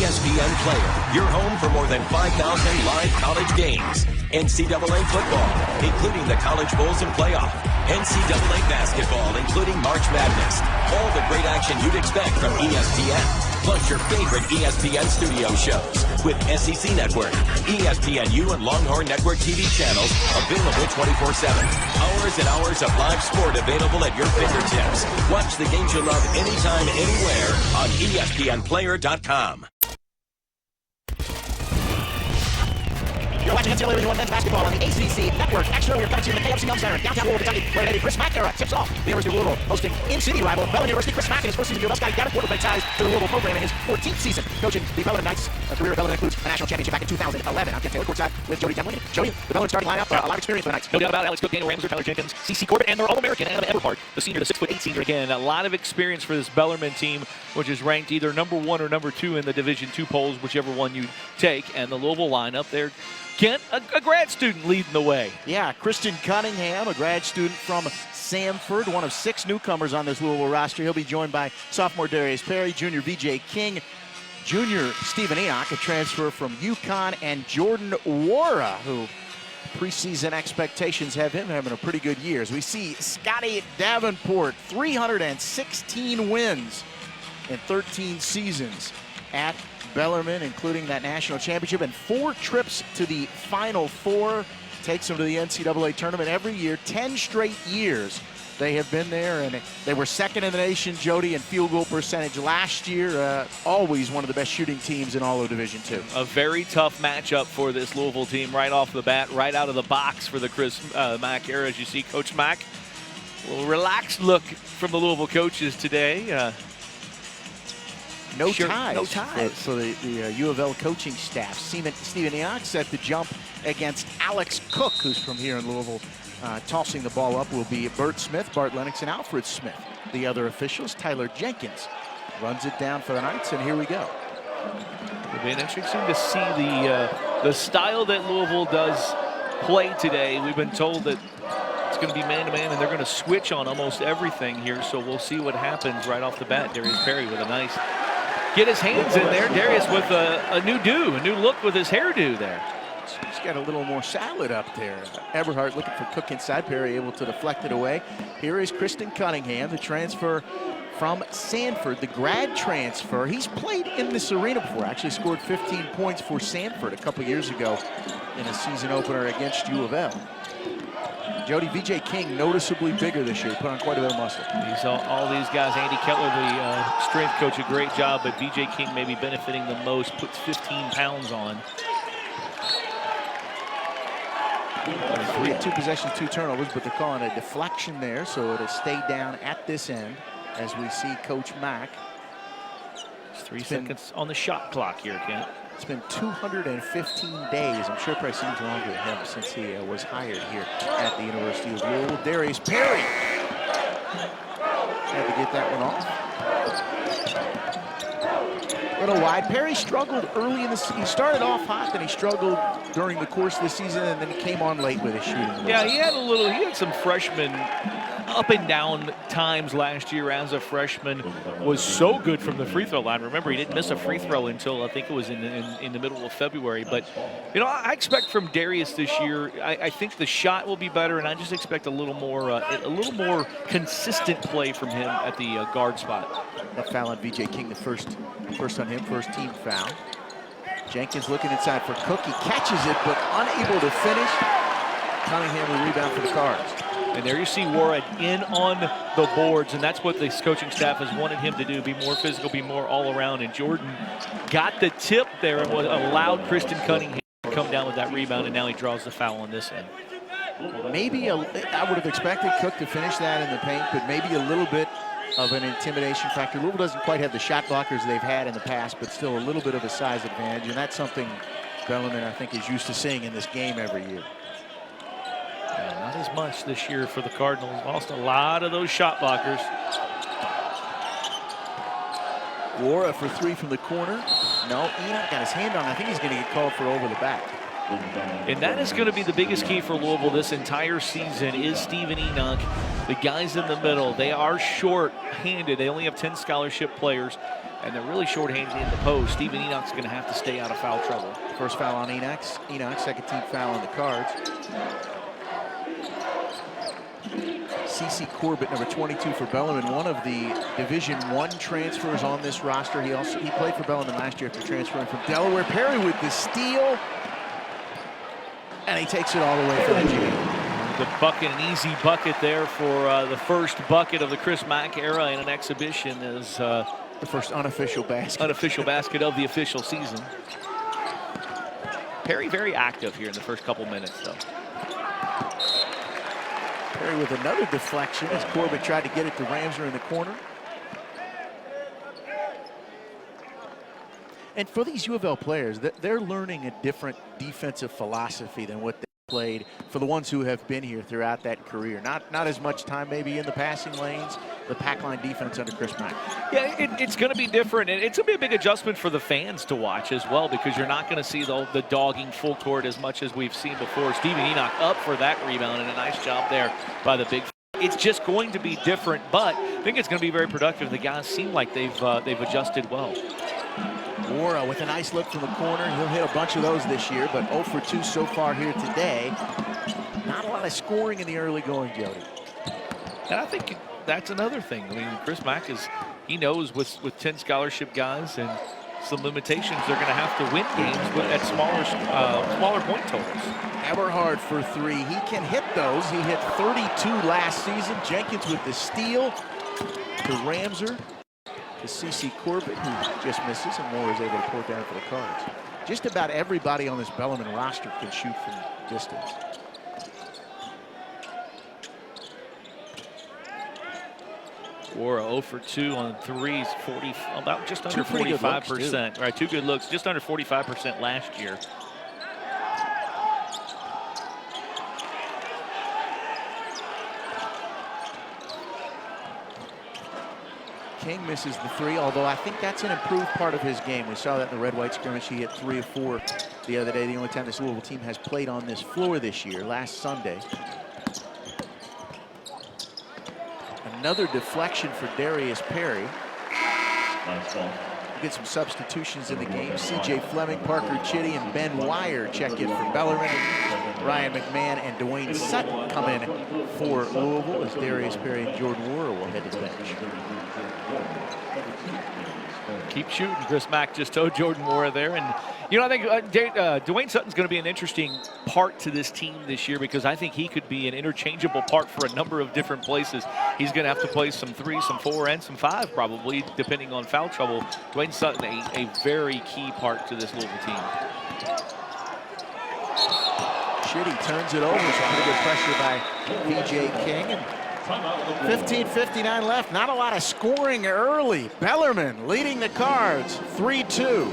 ESPN Player, your home for more than 5,000 live college games. NCAA football, including the College Bowls and Playoff. NCAA basketball, including March Madness. All the great action you'd expect from ESPN. Plus your favorite ESPN studio shows with SEC Network, ESPNU, and Longhorn Network TV channels available 24/7. Hours and hours of live sport available at your fingertips. Watch the games you love anytime, anywhere on ESPNplayer.com. You're watching NCAA Region 1 men's basketball on the ACC Network. Extra, we're coming to you in the KFC Young Center, downtown Louisville, Kentucky, where Lady Chris Mack era tips off. The University of Louisville hosting in-city rival Bellarmine University. Chris Mack in his first season, Scotty Davenport will make ties to the Louisville program in his 14th season, coaching the Bellarmine Knights. A career of Bellarmine includes a national championship back in 2011. I'm Ken Taylor, courtside with Jody Demling. Jody, the Bellarmine starting lineup, a lot of experience for the Knights. No doubt about it. Alex Cook, Daniel Ramsey, Tyler Jenkins, C.C. Corbett, and their All-American, Adam Everhart, the senior, the 6'8" senior. Again, a lot of experience for this Bellarmine team, which is ranked either number 1 or number 2 in the Division II polls, whichever one you take. And the Louisville lineup there, Kent, a grad student leading the way. Yeah, Kristen Cunningham, a grad student from Samford, one of 6 newcomers on this Louisville roster. He'll be joined by sophomore Darius Perry, junior VJ King, junior Stephen Enoch, a transfer from UConn, and Jordan Wara, who preseason expectations have him having a pretty good year. As we see Scotty Davenport, 316 wins in 13 seasons at Bellarmine, including that national championship and 4 trips to the Final Four. Takes them to the NCAA tournament every year, 10 straight years they have been there, and they were second in the nation, Jody, in field goal percentage last year. Always one of the best shooting teams in all of Division II. A very tough matchup for this Louisville team right off the bat, right out of the box for the Chris Mack era. As you see, Coach Mack, a little relaxed look from the Louisville coaches today. No ties ties for the U of L coaching staff. Stephen Enoch set the jump against Alex Cook, who's from here in Louisville. Tossing the ball up will be Bert Smith, Bart Lennox, and Alfred Smith. The other officials, Tyler Jenkins runs it down for the Knights, and here we go. It'll be interesting to see the style that Louisville does play today. We've been told that it's going to be man-to-man, and they're going to switch on almost everything here, so we'll see what happens right off the bat. Darius Perry with a nice get his hands in there. Darius with a new look with his hairdo there. He's got a little more salad up there. Everhart looking for Cook inside. Perry able to deflect it away. Here is Kristen Cunningham, the transfer from Sanford, the grad transfer. He's played in this arena before. Actually scored 15 points for Sanford a couple years ago in a season opener against U of L. Jody, VJ King noticeably bigger this year. Put on quite a bit of muscle. He's all these guys. Andy Kettler, the strength coach, a great job, but VJ King maybe benefiting the most, puts 15 pounds on. 2 possessions, 2 turnovers, but they're calling a deflection there, so it'll stay down at this end as we see Coach Mack. It's 3 seconds on the shot clock here, Kent. It's been 215 days. I'm sure it probably seems longer to him since he was hired here at the University of Louisville. Darius Perry had to get that one off. A little wide. Perry struggled early in the season. He started off hot, then he struggled during the course of the season, and then he came on late with his shooting. Yeah, he had some freshman up and down times last year as a freshman. Was so good from the free throw line. Remember, he didn't miss a free throw until I think it was in the middle of February. But you know, I expect from Darius this year, I think the shot will be better, and I just expect a little more consistent play from him at the guard spot. That foul on VJ King, the first on him, first team foul. Jenkins looking inside for Cook. He catches it, but unable to finish. Cunningham will rebound for the Cards. And there you see Wara in on the boards, and that's what this coaching staff has wanted him to do, be more physical, be more all around. And Jordan got the tip there and allowed Kristen Cunningham to come down with that rebound, and now he draws the foul on this end. Maybe I would have expected Cook to finish that in the paint, but maybe a little bit of an intimidation factor. Louisville doesn't quite have the shot blockers they've had in the past, but still a little bit of a size advantage, and that's something Bellarmine, I think, is used to seeing in this game every year. Yeah, not as much this year for the Cardinals. Lost a lot of those shot blockers. Wara for 3 from the corner. No, Enoch got his hand on it. I think he's going to get called for over the back. And that is going to be the biggest key for Louisville this entire season is Stephen Enoch. The guys in the middle, they are short-handed. They only have 10 scholarship players. And they're really short-handed in the post. Stephen Enoch's going to have to stay out of foul trouble. First foul on Enoch, second team foul on the Cards. CC Corbett, number 22 for Bellarmine, one of the Division I transfers on this roster. He played for Bellarmine last year after transferring from Delaware. Perry with the steal, and he takes it all the way for the G. The bucket, an easy bucket there for the first bucket of the Chris Mack era in an exhibition is the first unofficial basket. Unofficial basket of the official season. Perry very active here in the first couple minutes, though. Perry with another deflection as Corbett tried to get it to Ramser in the corner. And for these U of L players, they're learning a different defensive philosophy than what they played for the ones who have been here throughout that career. Not as much time maybe in the passing lanes, the pack line defense under Chris Mack. Yeah, it's going to be different, and it's going to be a big adjustment for the fans to watch as well, because you're not going to see the dogging full court as much as we've seen before. Stephen Enoch up for that rebound, and a nice job there by the big. It's just going to be different, but I think it's going to be very productive. The guys seem like they've adjusted well. Wara with a nice look from the corner. He'll hit a bunch of those this year, but 0 for 2 so far here today. Not a lot of scoring in the early going, Jody. And I think that's another thing. I mean, Chris Mack he knows with 10 scholarship guys and some limitations, they're going to have to win games at smaller point totals. Eberhard for 3. He can hit those. He hit 32 last season. Jenkins with the steal to Ramser. To CC Corbett, who just misses, and Moore is able to pour down for the Cards. Just about everybody on this Bellarmine roster can shoot from distance. Wara 0 for 2 on threes, about just under 45%. Right, 2 good looks, just under 45% last year. King misses the 3, although I think that's an improved part of his game. We saw that in the red-white scrimmage. He hit 3 of 4 the other day. The only time this Louisville team has played on this floor this year, last Sunday. Another deflection for Darius Perry. We'll get some substitutions in the game. C.J. Fleming, Parker Chitty, and Ben Wire check in for Bellarmine. Ryan McMahon and Dwayne Sutton come in for Louisville as Darius Perry and Jordan Wara will head to the bench. Keep shooting. Chris Mack just told Jordan Wara there. And, you know, I think Dwayne Sutton's going to be an interesting part to this team this year, because I think he could be an interchangeable part for a number of different places. He's going to have to play some 3, some 4, and some 5 probably, depending on foul trouble. Dwayne Sutton, a very key part to this Louisville team. Chitty turns it over. Some pretty good pressure by B.J. King. 15:59 left. Not a lot of scoring early. Bellarmine leading the Cards 3-2.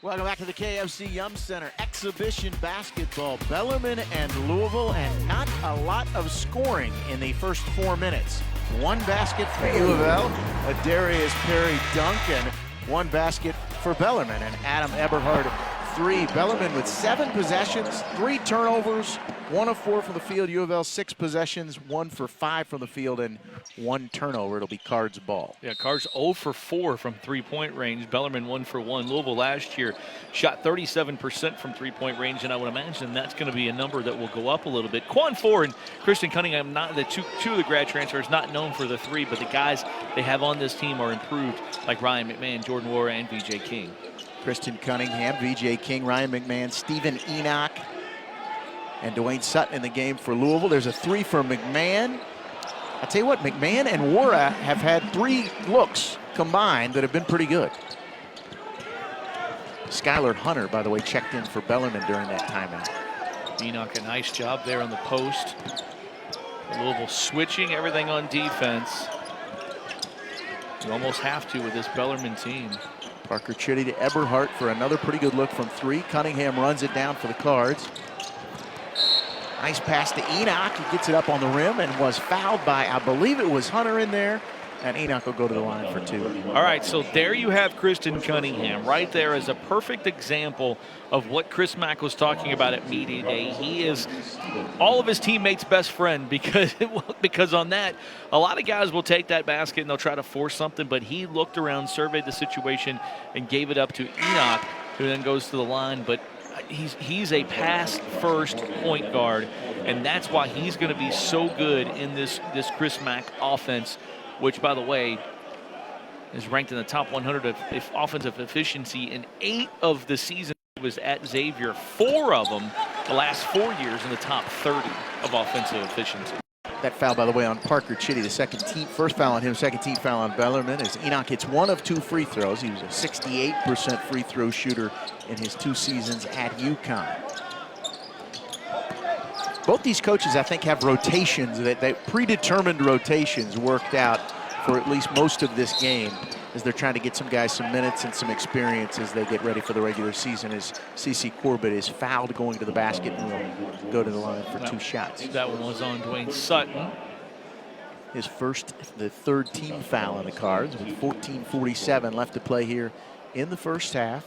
Welcome back to the KFC Yum Center. Exhibition basketball. Bellarmine and Louisville, and not a lot of scoring in the first 4 minutes. One basket for U of L, a Darius Perry dunk, and one basket for Bellarmine. And Adam Eberhard, 3. Bellarmine with 7 possessions, 3 turnovers, 1 of 4 from the field. U of L 6 possessions, 1 for 5 from the field, and 1 turnover. It'll be Cards ball. Yeah, Cards 0 for 4 from three-point range. Bellarmine 1 for 1. Louisville last year shot 37% from three-point range, and I would imagine that's going to be a number that will go up a little bit. Quan Ford and Kristen Cunningham, not the two of the grad transfers, not known for the 3, but the guys they have on this team are improved, like Ryan McMahon, Jordan Wara, and VJ King. Kristen Cunningham, VJ King, Ryan McMahon, Stephen Enoch, and Dwayne Sutton in the game for Louisville. There's a 3 for McMahon. I tell you what, McMahon and Wara have had 3 looks combined that have been pretty good. Skylar Hunter, by the way, checked in for Bellarmine during that timeout. Enoch, a nice job there on the post. Louisville switching everything on defense. You almost have to with this Bellarmine team. Parker Chitty to Eberhardt for another pretty good look from 3. Cunningham runs it down for the Cards. Nice pass to Enoch. He gets it up on the rim and was fouled by, I believe it was Hunter in there. And Enoch will go to the line for 2. All right, so there you have Kristen Cunningham. Right there is a perfect example of what Chris Mack was talking about at Media Day. He is all of his teammates' best friend because on that, a lot of guys will take that basket and they'll try to force something, but he looked around, surveyed the situation, and gave it up to Enoch, who then goes to the line. But he's a pass-first point guard, and that's why he's going to be so good in this Chris Mack offense, which, by the way, is ranked in the top 100 of offensive efficiency. In 8 of the season he was at Xavier, 4 of them the last 4 years in the top 30 of offensive efficiency. That foul, by the way, on Parker Chitty, the first foul on him, second team foul on Bellarmine, as Enoch hits 1 of 2 free throws. He was a 68% free throw shooter in his 2 seasons at UConn. Both these coaches, I think, have rotations, that predetermined rotations worked out for at least most of this game, as they're trying to get some guys some minutes and some experience as they get ready for the regular season, as CeCe Corbett is fouled going to the basket and will go to the line for 2 shots. That one was on Dwayne Sutton. His the 3rd team foul on the Cards, with 14:47 left to play here in the first half.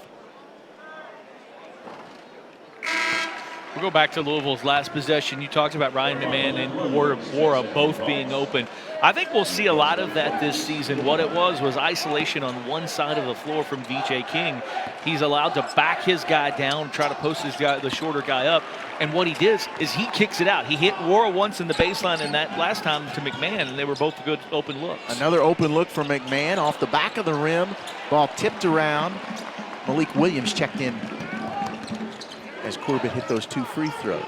We'll go back to Louisville's last possession. You talked about Ryan McMahon and Wara both being open. I think we'll see a lot of that this season. What it was isolation on one side of the floor from VJ King. He's allowed to back his guy down, try to post the shorter guy up. And what he did is he kicks it out. He hit Wara once in the baseline, and that last time to McMahon, and they were both good open looks. Another open look for McMahon off the back of the rim. Ball tipped around. Malik Williams checked in as Corbett hit those 2 free throws.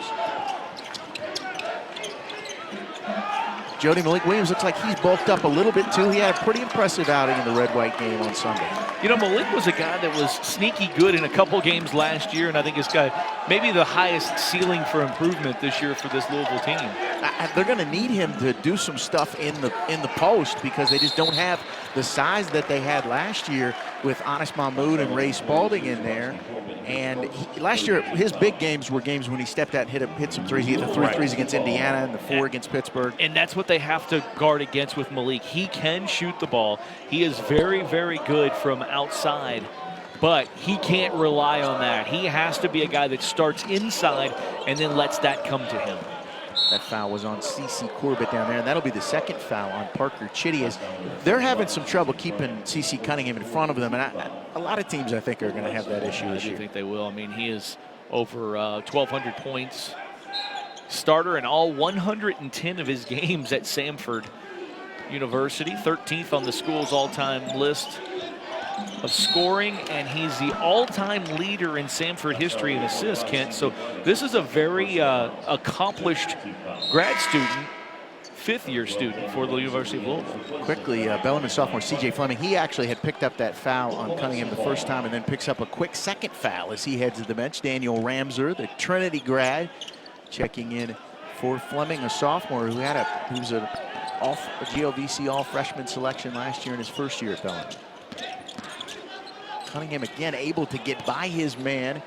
Jody, Malik Williams looks like he's bulked up a little bit too. He had a pretty impressive outing in the red-white game on Sunday. You know, Malik was a guy that was sneaky good in a couple games last year, and I think he's got maybe the highest ceiling for improvement this year for this Louisville team. They're going to need him to do some stuff in the post, because they just don't have the size that they had last year with Anis Mahmoud and Ray Spalding in there. And last year, his big games were games when he stepped out and hit some threes. He hit the 3 threes against Indiana and the 4 against Pittsburgh. And that's what they have to guard against with Malik. He can shoot the ball. He is very, very good from outside, but he can't rely on that. He has to be a guy that starts inside and then lets that come to him. That foul was on CeCe Corbett down there, and that'll be the 2nd foul on Parker Chitty, as they're having some trouble keeping CeCe Cunningham in front of them, and a lot of teams, I think, are going to have that issue this year. I think they will. I mean, he is over 1,200 points, starter in all 110 of his games at Samford University, 13th on the school's all-time list of scoring, and he's the all-time leader in Samford history in assists, Kent. So this is a very accomplished grad student, 5th-year student for the University of Louisville. Quickly, Bellarmine sophomore C.J. Fleming, he actually had picked up that foul on Cunningham the first time, and then picks up a quick 2nd foul as he heads to the bench. Daniel Ramser, the Trinity grad, checking in for Fleming, a sophomore who was a GOVC all-freshman selection last year in his first year at Bellarmine. Cunningham again able to get by his man.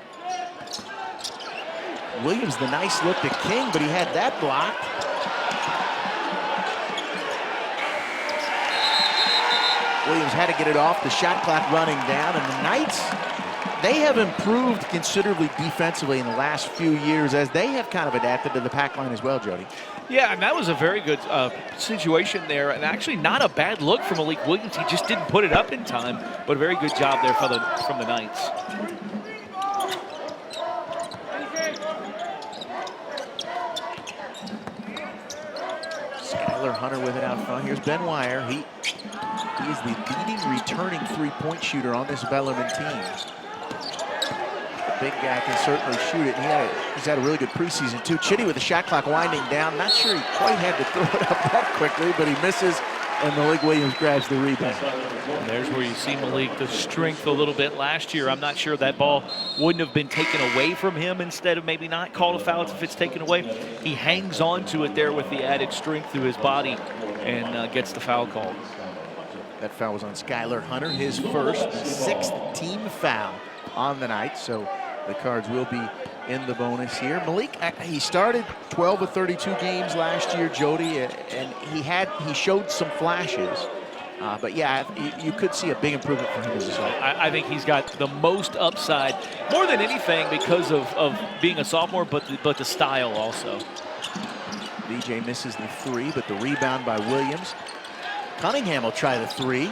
Williams, the nice look to King, but he had that blocked. Williams had to get it off, the shot clock running down, and the Knights, they have improved considerably defensively in the last few years as they have kind of adapted to the pack line as well, Jody. Yeah, and that was a very good situation there, and actually not a bad look from Malik Williams. He just didn't put it up in time, but a very good job there from the Knights. Skylar Hunter with it out front. Here's Ben Wire. He is the leading returning three-point shooter on this Bellarmine team. Big guy can certainly shoot it. He's had a really good preseason too. Chitty with the shot clock winding down. Not sure he quite had to throw it up that quickly, but he misses, and Malik Williams grabs the rebound. And there's where you see Malik, the strength a little bit last year. I'm not sure that ball wouldn't have been taken away from him instead of maybe not called a foul if it's taken away. He hangs on to it there with the added strength through his body and gets the foul called. That foul was on Skylar Hunter, his first, the 6th team foul on the night. So the Cards will be in the bonus here. Malik, he started 12 of 32 games last year, Jody, and he showed some flashes. But yeah, you could see a big improvement from him as a sophomore. I think he's got the most upside, more than anything, because of being a sophomore, but the style also. BJ misses the three, but the rebound by Williams. Cunningham will try the three.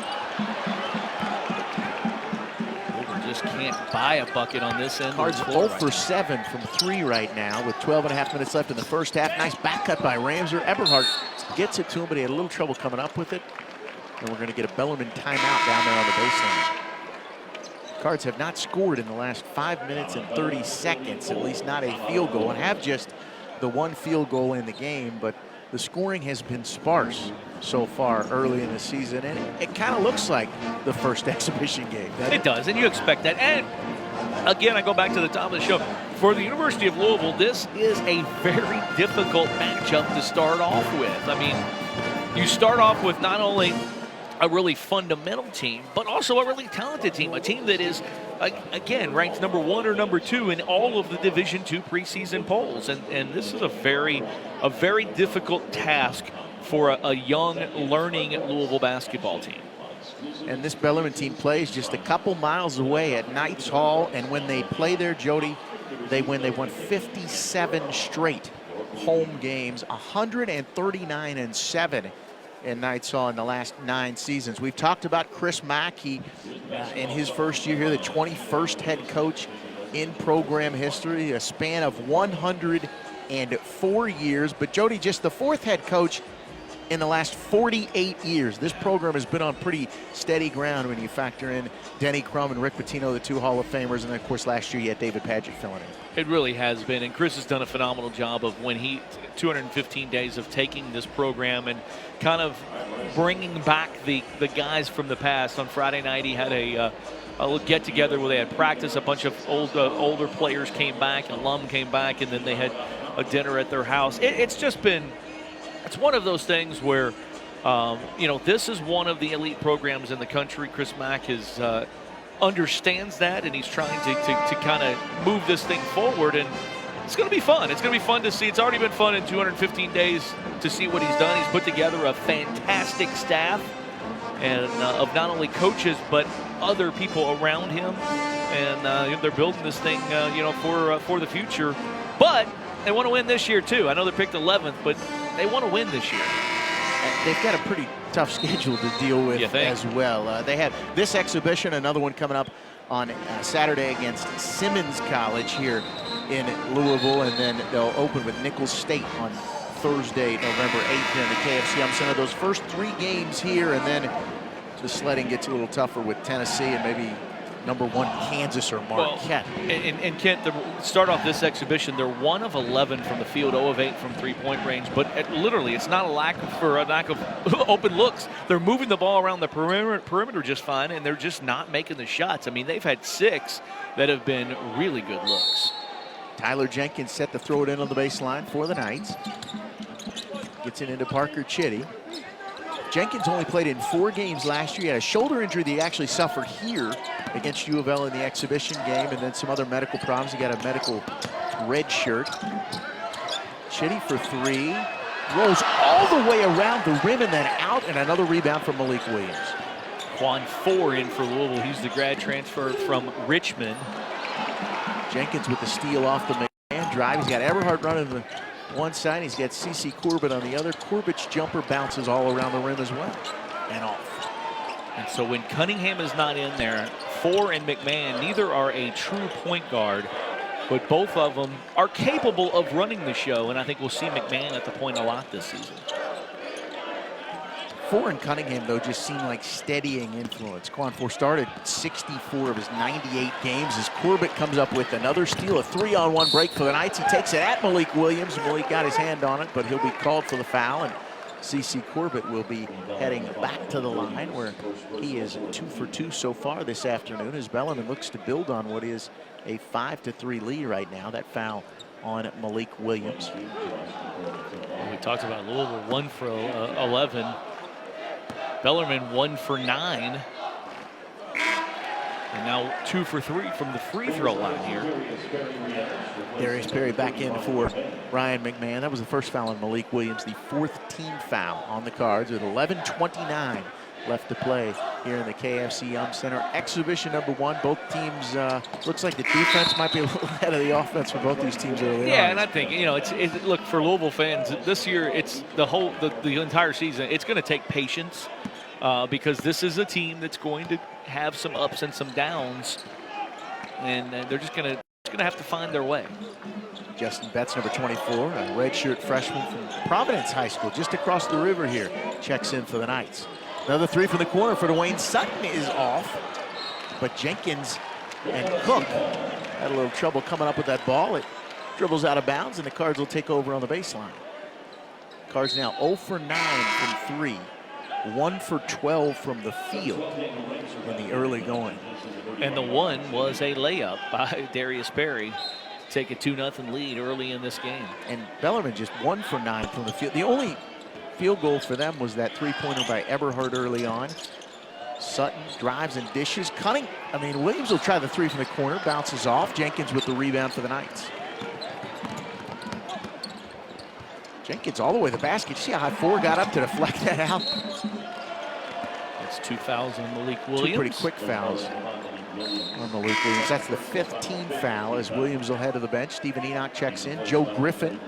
Just can't buy a bucket on this end. Cards 0 for 7 from 3 right now with 12.5 minutes left in the first half. Nice back cut by Ramser. Eberhardt gets it to him, but he had a little trouble coming up with it. And we're going to get a Bellarmine timeout down there on the baseline. Cards have not scored in the last 5 minutes and 30 seconds, at least not a field goal, and have just the one field goal in the game, but the scoring has been sparse so far early in the season, and it kind of looks like the first exhibition game. It does, and you expect that. And again, I go back to the top of the show. For the University of Louisville, this is a very difficult matchup to start off with. I mean, you start off with not only a really fundamental team, but also a really talented team, a team that is, again, ranked number 1 or number 2 in all of the Division II preseason polls. And this is a very difficult task for a young, learning Louisville basketball team. And this Bellarmine team plays just a couple miles away at Knights Hall, and when they play there, Jody, they win. They've won 57 straight home games, 139-7 in Knights Hall in the last 9 seasons. We've talked about Chris Mack. He, in his first year here, the 21st head coach in program history, a span of 104 years. But Jody, just the 4th head coach in the last 48 years. This program has been on pretty steady ground when you factor in Denny Crum and Rick Pitino, the 2 Hall of Famers, and then of course last year you had David Padgett filling in. It really has been, and Chris has done a phenomenal job of 215 days of taking this program and kind of bringing back the guys from the past. On Friday night he had a little get together where they had practice. A bunch of older players came back, alum came back, and then they had a dinner at their house. It's one of those things where, this is one of the elite programs in the country. Chris Mack understands that, and he's trying to kind of move this thing forward, and it's going to be fun. It's going to be fun to see. It's already been fun in 215 days to see what he's done. He's put together a fantastic staff and of not only coaches but other people around him, and they're building this thing, for the future. But they want to win this year too. I know they're picked 11th, but they want to win this year. They've got a pretty tough schedule to deal with as well. They have this exhibition, another one coming up on Saturday against Simmons College here in Louisville, and then they'll open with Nichols State on Thursday, November 8th here in the KFC Center. Those first 3 games here, and then the sledding gets a little tougher with Tennessee and maybe number 1 Kansas or Marquette. Well, and Kent, to start off this exhibition, they're 1 of 11 from the field, 0 of 8 from three-point range. But literally, it's not a lack of open looks. They're moving the ball around the perimeter just fine, and they're just not making the shots. I mean, they've had 6 that have been really good looks. Tyler Jenkins set to throw it in on the baseline for the Knights. Gets it into Parker Chitty. Jenkins only played in 4 games last year. He had a shoulder injury that he actually suffered here against U of L in the exhibition game, and then some other medical problems. He got a medical red shirt. Chitty for three. Rolls all the way around the rim and then out, and another rebound from Malik Williams. Quan 4 in for Louisville. He's the grad transfer from Richmond. Jenkins with the steal off the McMahon drive. He's got Eberhardt running the one side. He's got CC Corbett on the other. Corbett's jumper bounces all around the rim as well. And off. And so when Cunningham is not in there, 4 and McMahon, neither are a true point guard, but both of them are capable of running the show, and I think we'll see McMahon at the point a lot this season. 4 and Cunningham, though, just seem like steadying influence. Quan 4 started 64 of his 98 games as Corbett comes up with another steal, a 3-on-1 break for the Knights. He takes it at Malik Williams. Malik got his hand on it, but he'll be called for the foul, and CC Corbett will be heading back to the line where he is 2 for 2 so far this afternoon as Bellarmine looks to build on what is a 5-3 lead right now. That foul on Malik Williams. We talked about Louisville 1 for 11. Bellarmine 1 for 9. And now 2 for 3 from the free throw line here. Darius Perry back in for Ryan McMahon. That was the first foul on Malik Williams, the 4th team foul on the Cards with 11:29 left to play here in the KFC Center. Exhibition number 1. Both teams, looks like the defense might be a little ahead of the offense for both these teams early on. Yeah, and I think, you know, it's look, for Louisville fans, this year, it's the entire season, it's going to take patience because this is a team that's going to have some ups and some downs, and they're just going to have to find their way. Justin Betts, number 24, a redshirt freshman from Providence High School, just across the river here, checks in for the Knights. Another 3 from the corner for Dwayne Sutton is off, but Jenkins and Cook had a little trouble coming up with that ball. It dribbles out of bounds, and the Cards will take over on the baseline. Cards now 0 for 9 from 3, 1 for 12 from the field in the early going. And the one was a layup by Darius Perry to take a 2-0 lead early in this game. And Bellarmine just 1 for 9 from the field. The only field goal for them was that 3-pointer by Eberhardt early on. Sutton drives and dishes. Williams will try the 3 from the corner, bounces off. Jenkins with the rebound for the Knights. Jenkins all the way to the basket. You see how high 4 got up to deflect that out? That's 2 fouls on Malik Williams. 2 pretty quick fouls on Malik Williams. That's the 5th team foul as Williams will head to the bench. Stephen Enoch checks in. Joe Griffin,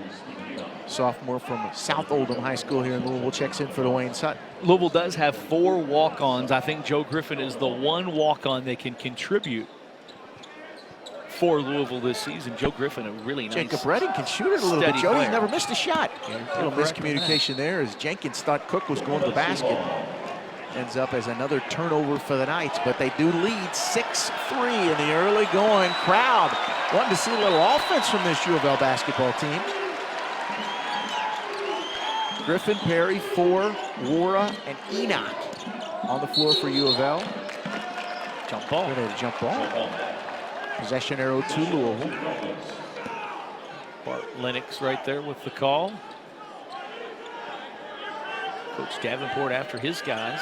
sophomore from South Oldham High School here in Louisville, checks in for Dwayne Sutton. Louisville does have 4 walk-ons. I think Joe Griffin is the one walk-on that can contribute for Louisville this season. Joe Griffin, a really nice, Jacob Redding can shoot it a little bit. Jody's player. never missed a shot. Yeah, a little miscommunication there as Jenkins thought Cook was going to the basket. Ends up as another turnover for the Knights, but they do lead 6-3 in the early going. Crowd wanting to see a little offense from this U of L basketball team. Griffin, Perry, 4, Wara, and Enoch on the floor for U of L. Jump ball. Grenade jump ball. Possession arrow to Louisville. Bart Lennox right there with the call. Coach Davenport after his guys.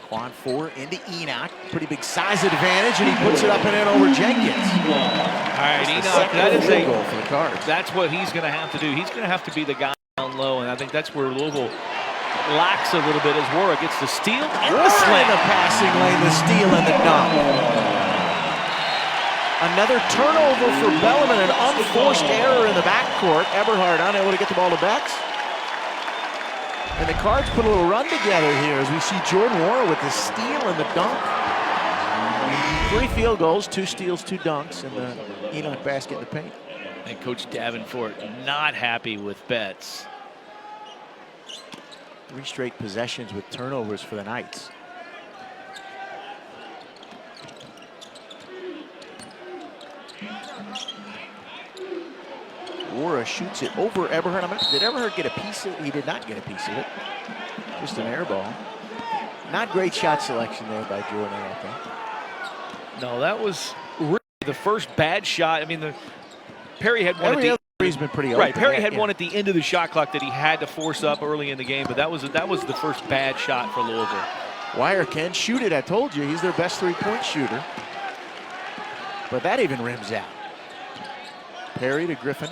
Quan 4 into Enoch. Pretty big size advantage, and he puts it up and in over Jenkins. All right, Enoch, that is a goal for the Cards. That's what he's going to have to do. He's going to have to be the guy down low, and I think that's where Louisville lacks a little bit as Wara gets the steal and the slam. The passing lane, the steal and the dunk. Another turnover for Bellarmine, an unforced error in the backcourt. Eberhardt unable to get the ball to Betts. And the Cards put a little run together here as we see Jordan Wara with the steal and the dunk. 3 field goals, 2 steals, 2 dunks, and the Enoch basket in the paint. And Coach Davenport not happy with Betts. 3 straight possessions with turnovers for the Knights. Wara shoots it over Eberhardt. Did Eberhardt get a piece of it? He did not get a piece of it. Just an air ball. Not great shot selection there by Jordan, I think. No, that was really the first bad shot. I mean, Perry had one Every at the Perry's been pretty open. Right, Perry had one at the end of the shot clock that he had to force up early in the game, but that was the first bad shot for Louisville. Wire can shoot it. I told you, he's their best three-point shooter. But that even rims out. Perry to Griffin.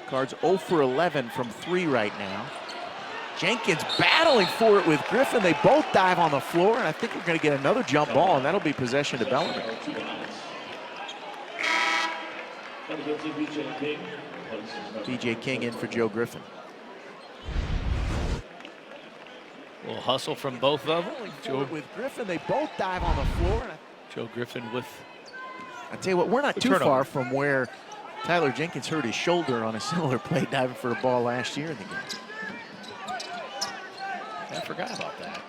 Cards 0 for 11 from 3 right now. Jenkins battling for it with Griffin. They both dive on the floor, and I think we're going to get another jump ball, and that'll be possession to Bellarmine. BJ King in for Joe Griffin. A little hustle from both of them. With Griffin, they both dive on the floor. Joe Griffin with... I tell you what, we're not too turnover. far from where Tyler Jenkins hurt his shoulder on a similar play diving for a ball last year in the game. I forgot about that.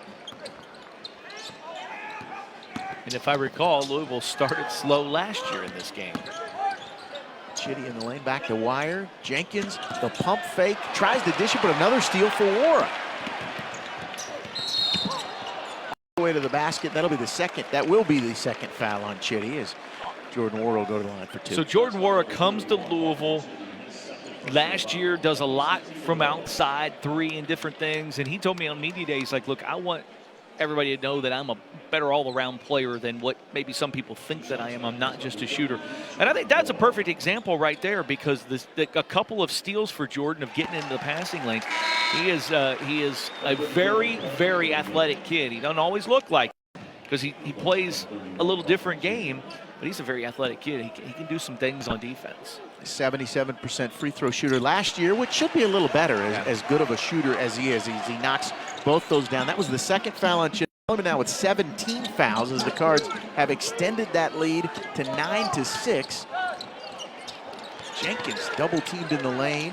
And if I recall, Louisville started slow last year in this game. Chitty in the lane, back to Wire. Jenkins, the pump fake, tries to dish it, but another steal for Wara. All the way to the basket. That'll be the second. That will be the second foul on Chitty as Jordan Wara will go to the line for 2. So Jordan Wara comes to Louisville last year, does a lot from outside, 3 and different things. And he told me on media day, he's like, look, I want everybody to know that I'm a better all-around player than what maybe some people think that I am. I'm not just a shooter. And I think that's a perfect example right there, because a couple of steals for Jordan of getting into the passing lane. He is a very, very athletic kid. He doesn't always look like it because he plays a little different game, but he's a very athletic kid. He can do some things on defense. 77% free throw shooter last year, which should be a little better as good of a shooter as he is. He knocks both those down. That was the second foul on Chitty. Now with 17 fouls as the Cards have extended that lead to 9-6. Jenkins double teamed in the lane.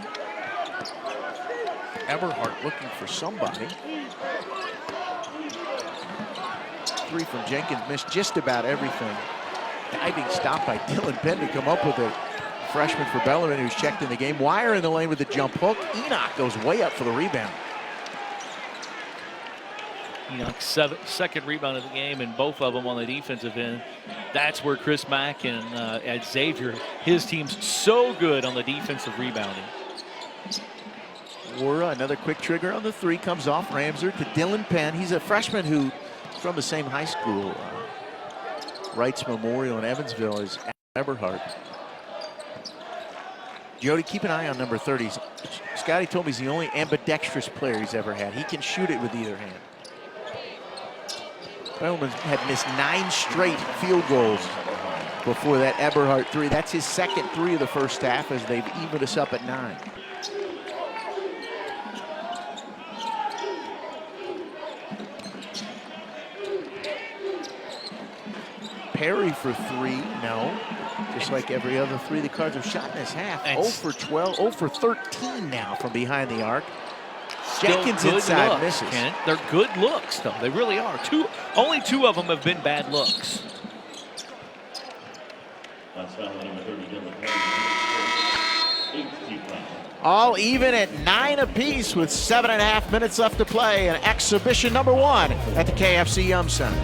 Eberhardt looking for somebody. 3 from Jenkins, missed just about everything. Diving stop by Dylan Penn to come up with it. Freshman for Bellarmine who's checked in the game. Wire in the lane with the jump hook. Enoch goes way up for the rebound. Enoch, second rebound of the game, and both of them on the defensive end. That's where Chris Mack and at Xavier, his team's so good on the defensive rebounding. Wara, another quick trigger on the 3, comes off Ramser to Dylan Penn. He's a freshman who from the same high school, Wrights Memorial in Evansville, as Eberhardt. Jody, keep an eye on number 30. Scotty told me he's the only ambidextrous player he's ever had. He can shoot it with either hand. Bellarmine had missed 9 straight field goals before that Eberhardt 3. That's his second 3 of the first half as they've evened us up at 9. Perry for 3, no. Just like every other 3 the Cards have shot in this half. 0 for 12, 0 for 13 now from behind the arc. Jenkins inside looks, misses. Kent. They're good looks, though. They really are. Only 2 of them have been bad looks. All even at 9 apiece with 7.5 minutes left to play. And exhibition number 1 at the KFC Yum Center.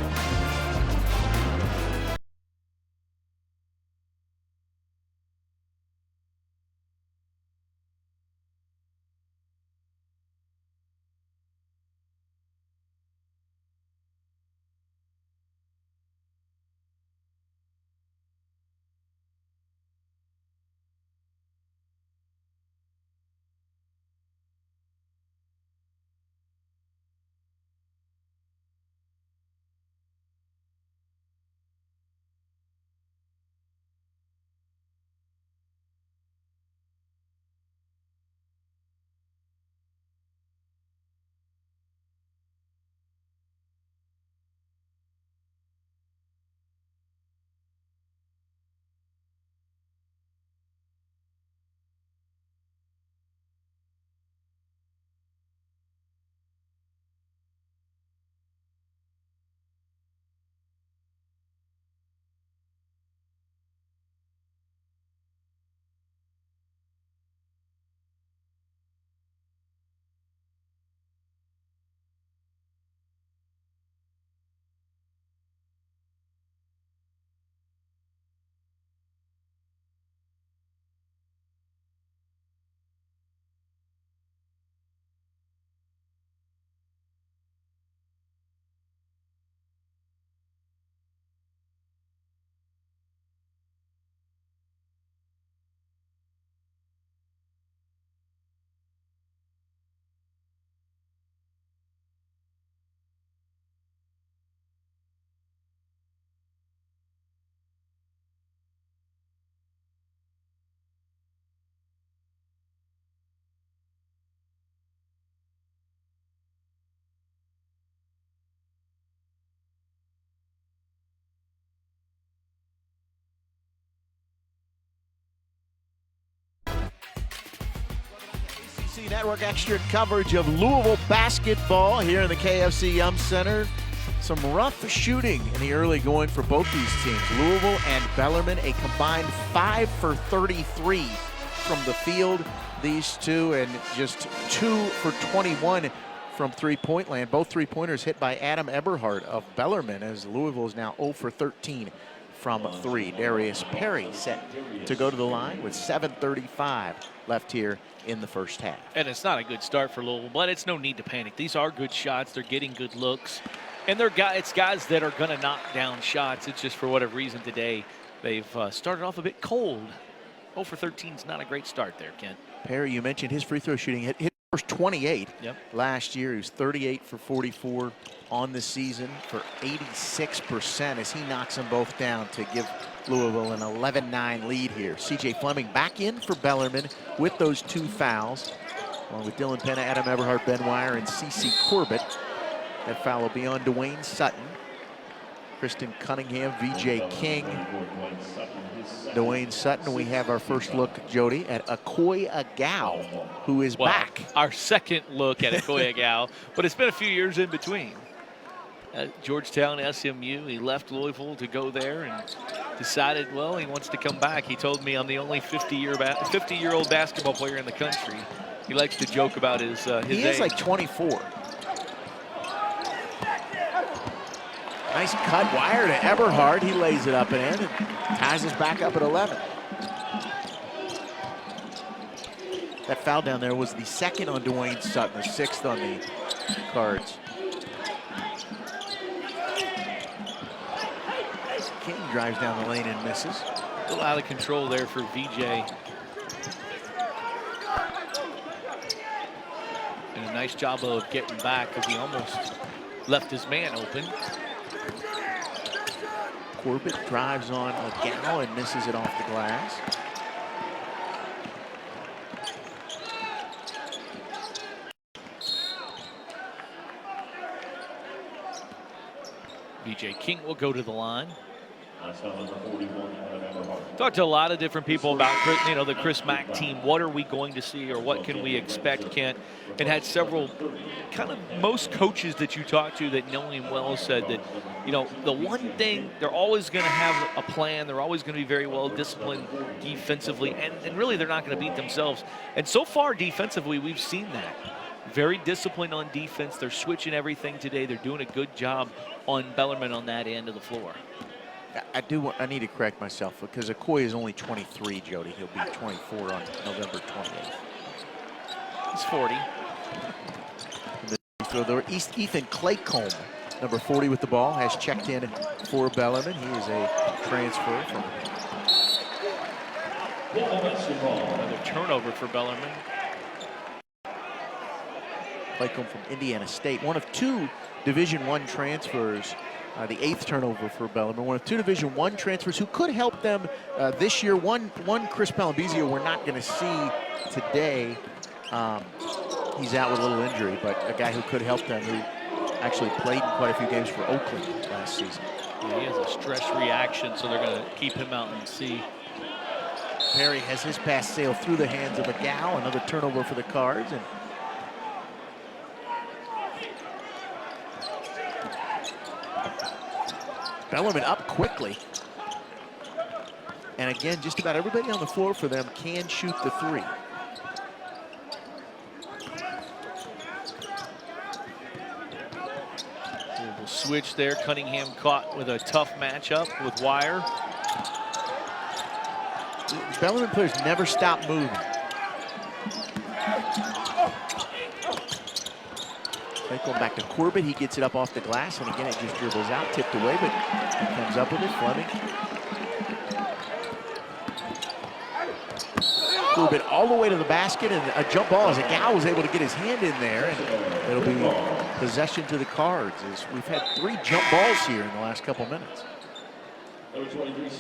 KFC Network extra coverage of Louisville basketball here in the KFC Yum Center. Some rough shooting in the early going for both these teams. Louisville and Bellarmine, a combined 5 for 33 from the field. These two, and just 2 for 21 from three-point land. Both three-pointers hit by Adam Eberhardt of Bellarmine, as Louisville is now 0 for 13 from 3. Darius Perry set to go to the line with 7:35 left here in the first half. And it's not a good start for Louisville, but it's no need to panic. These are good shots. They're getting good looks. And it's guys that are going to knock down shots. It's just for whatever reason today, they've started off a bit cold. 0 for 13 is not a great start there, Kent. Perry, you mentioned his free throw shooting hit first 28 last year. He was 38 for 44 on the season for 86% as he knocks them both down to give Louisville an 11-9 lead here. C.J. Fleming back in for Bellarmine with those 2 fouls, along with Dylan Penna, Adam Eberhardt, Ben Wire, and C.C. Corbett. That foul will be on Dwayne Sutton, Kristen Cunningham, V.J. King, Dwayne Sutton. We have our first look, Jody, at Okoye Agau, who is back. Our second look at Okoye Agau, but it's been a few years in between. Georgetown, SMU, he left Louisville to go there and decided, well, he wants to come back. He told me I'm the only 50-year-old basketball player in the country. He likes to joke about his age. He is like 24. Nice cut wire to Eberhardt. He lays it up and in and ties us back up at 11. That foul down there was the second on Dwayne Sutton, the 6th on the Cards. King drives down the lane and misses. A little out of control there for VJ. And a nice job of getting back because he almost left his man open. Corbett drives on Agau and misses it off the glass. VJ King will go to the line. Talked to a lot of different people about, the Chris Mack team. What are we going to see, or what can we expect, Kent? And had several, most coaches that you talked to that know him well said that, the one thing, they're always going to have a plan. They're always going to be very well disciplined defensively, and really they're not going to beat themselves. And so far defensively, we've seen that. Very disciplined on defense. They're switching everything today. They're doing a good job on Bellarmine on that end of the floor. I need to correct myself because Okoye is only 23, Jody. He'll be 24 on November 28th. He's 40. So Ethan Claycomb, number 40 with the ball, has checked in for Bellarmine. He is a transfer from. Another turnover for Bellarmine. Claycomb from Indiana State, one of 2 Division I transfers. The 8th turnover for Bellarmine. One of 2 Division I transfers who could help them this year. One Chris Palambizio we're not going to see today. He's out with a little injury, but a guy who could help them, who actually played in quite a few games for Oakland last season. Yeah, he has a stress reaction, so they're going to keep him out and see. Perry has his pass sail through the hands of Agau. Another turnover for the Cards. And Bellarmine up quickly. And again, just about everybody on the floor for them can shoot the 3. We'll switch there. Cunningham caught with a tough matchup with Wire. Bellarmine players never stop moving. Going back to Corbett, he gets it up off the glass, and again it just dribbles out, tipped away, but he comes up with it. Fleming. Corbett all the way to the basket, and a jump ball as Agau was able to get his hand in there, and it'll be possession to the Cards. As we've had 3 jump balls here in the last couple minutes.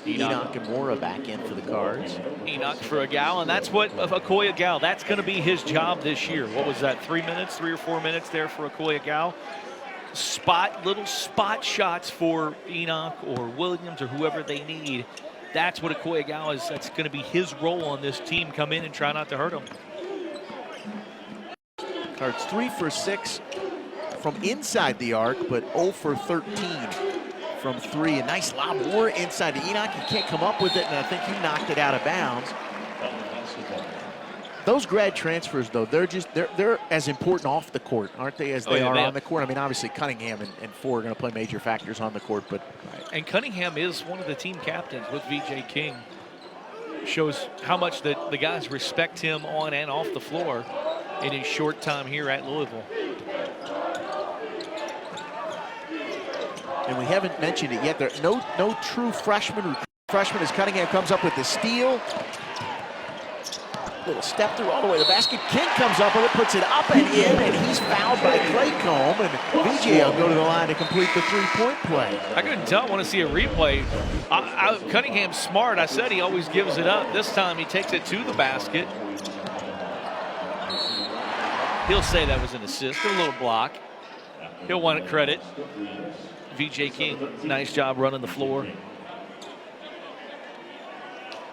Enoch and Mora back in for the Cards. Enoch for Agau, and that's what Okoye Agau, that's going to be his job this year. What was that, 3 or 4 minutes there for Okoye Agau? Little spot shots for Enoch or Williams or whoever they need. That's what Okoye Agau is. That's going to be his role on this team. Come in and try not to hurt him. Blackhearts 3 for 6 from inside the arc, but 0 for 13 from 3. A nice lob more inside to Enoch. He can't come up with it, and I think he knocked it out of bounds. Those grad transfers, though, they're as important off the court, aren't they, as they are on the court? I mean, obviously Cunningham and Four are going to play major factors on the court, but and Cunningham is one of the team captains with VJ King. Shows how much the guys respect him on and off the floor in his short time here at Louisville. And we haven't mentioned it yet. There no true freshman. Freshman as Cunningham comes up with the steal. Little step through all the way to the basket. King comes up with it, puts it up and in, and he's fouled by Claycomb. And VJ will go to the line to complete the three-point play. I couldn't tell. I want to see a replay. Cunningham's smart. I said he always gives it up. This time he takes it to the basket. He'll say that was an assist, a little block. He'll want credit. VJ King, nice job running the floor.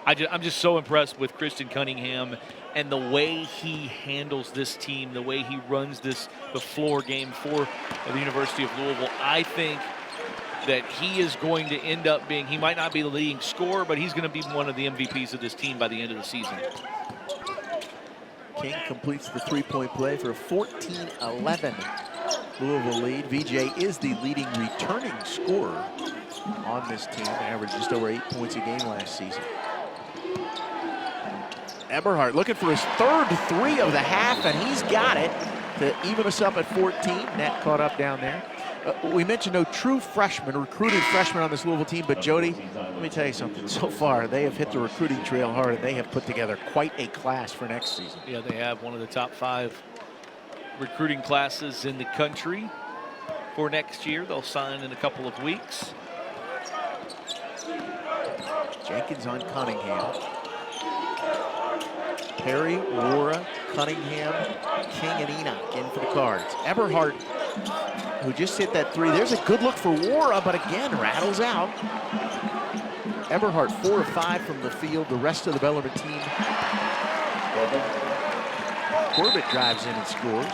I'm just so impressed with Christian Cunningham and the way he handles this team, the way he runs the floor game for the University of Louisville. I think that he is going to end up being, he might not be the leading scorer, but he's going to be one of the MVPs of this team by the end of the season. King completes the three-point play for a 14-11 Louisville lead. VJ is the leading returning scorer on this team, averaged just over 8 points a game last season. Eberhardt looking for his third three of the half, and he's got it to even us up at 14. Net caught up down there. We mentioned no true freshman, recruited freshman on this Louisville team, but Jody, let me tell you something. So far, they have hit the recruiting trail hard, and they have put together quite a class for next season. Yeah, they have one of the top 5 recruiting classes in the country for next year. They'll sign in a couple of weeks. Jenkins on Cunningham. Perry, Wara, Cunningham, King, and Enoch in for the Cards. Eberhardt, who just hit that three. There's a good look for Wara, but again, rattles out. Eberhardt 4 of 5 from the field. The rest of the Bellarmine team. Corbett drives in and scores.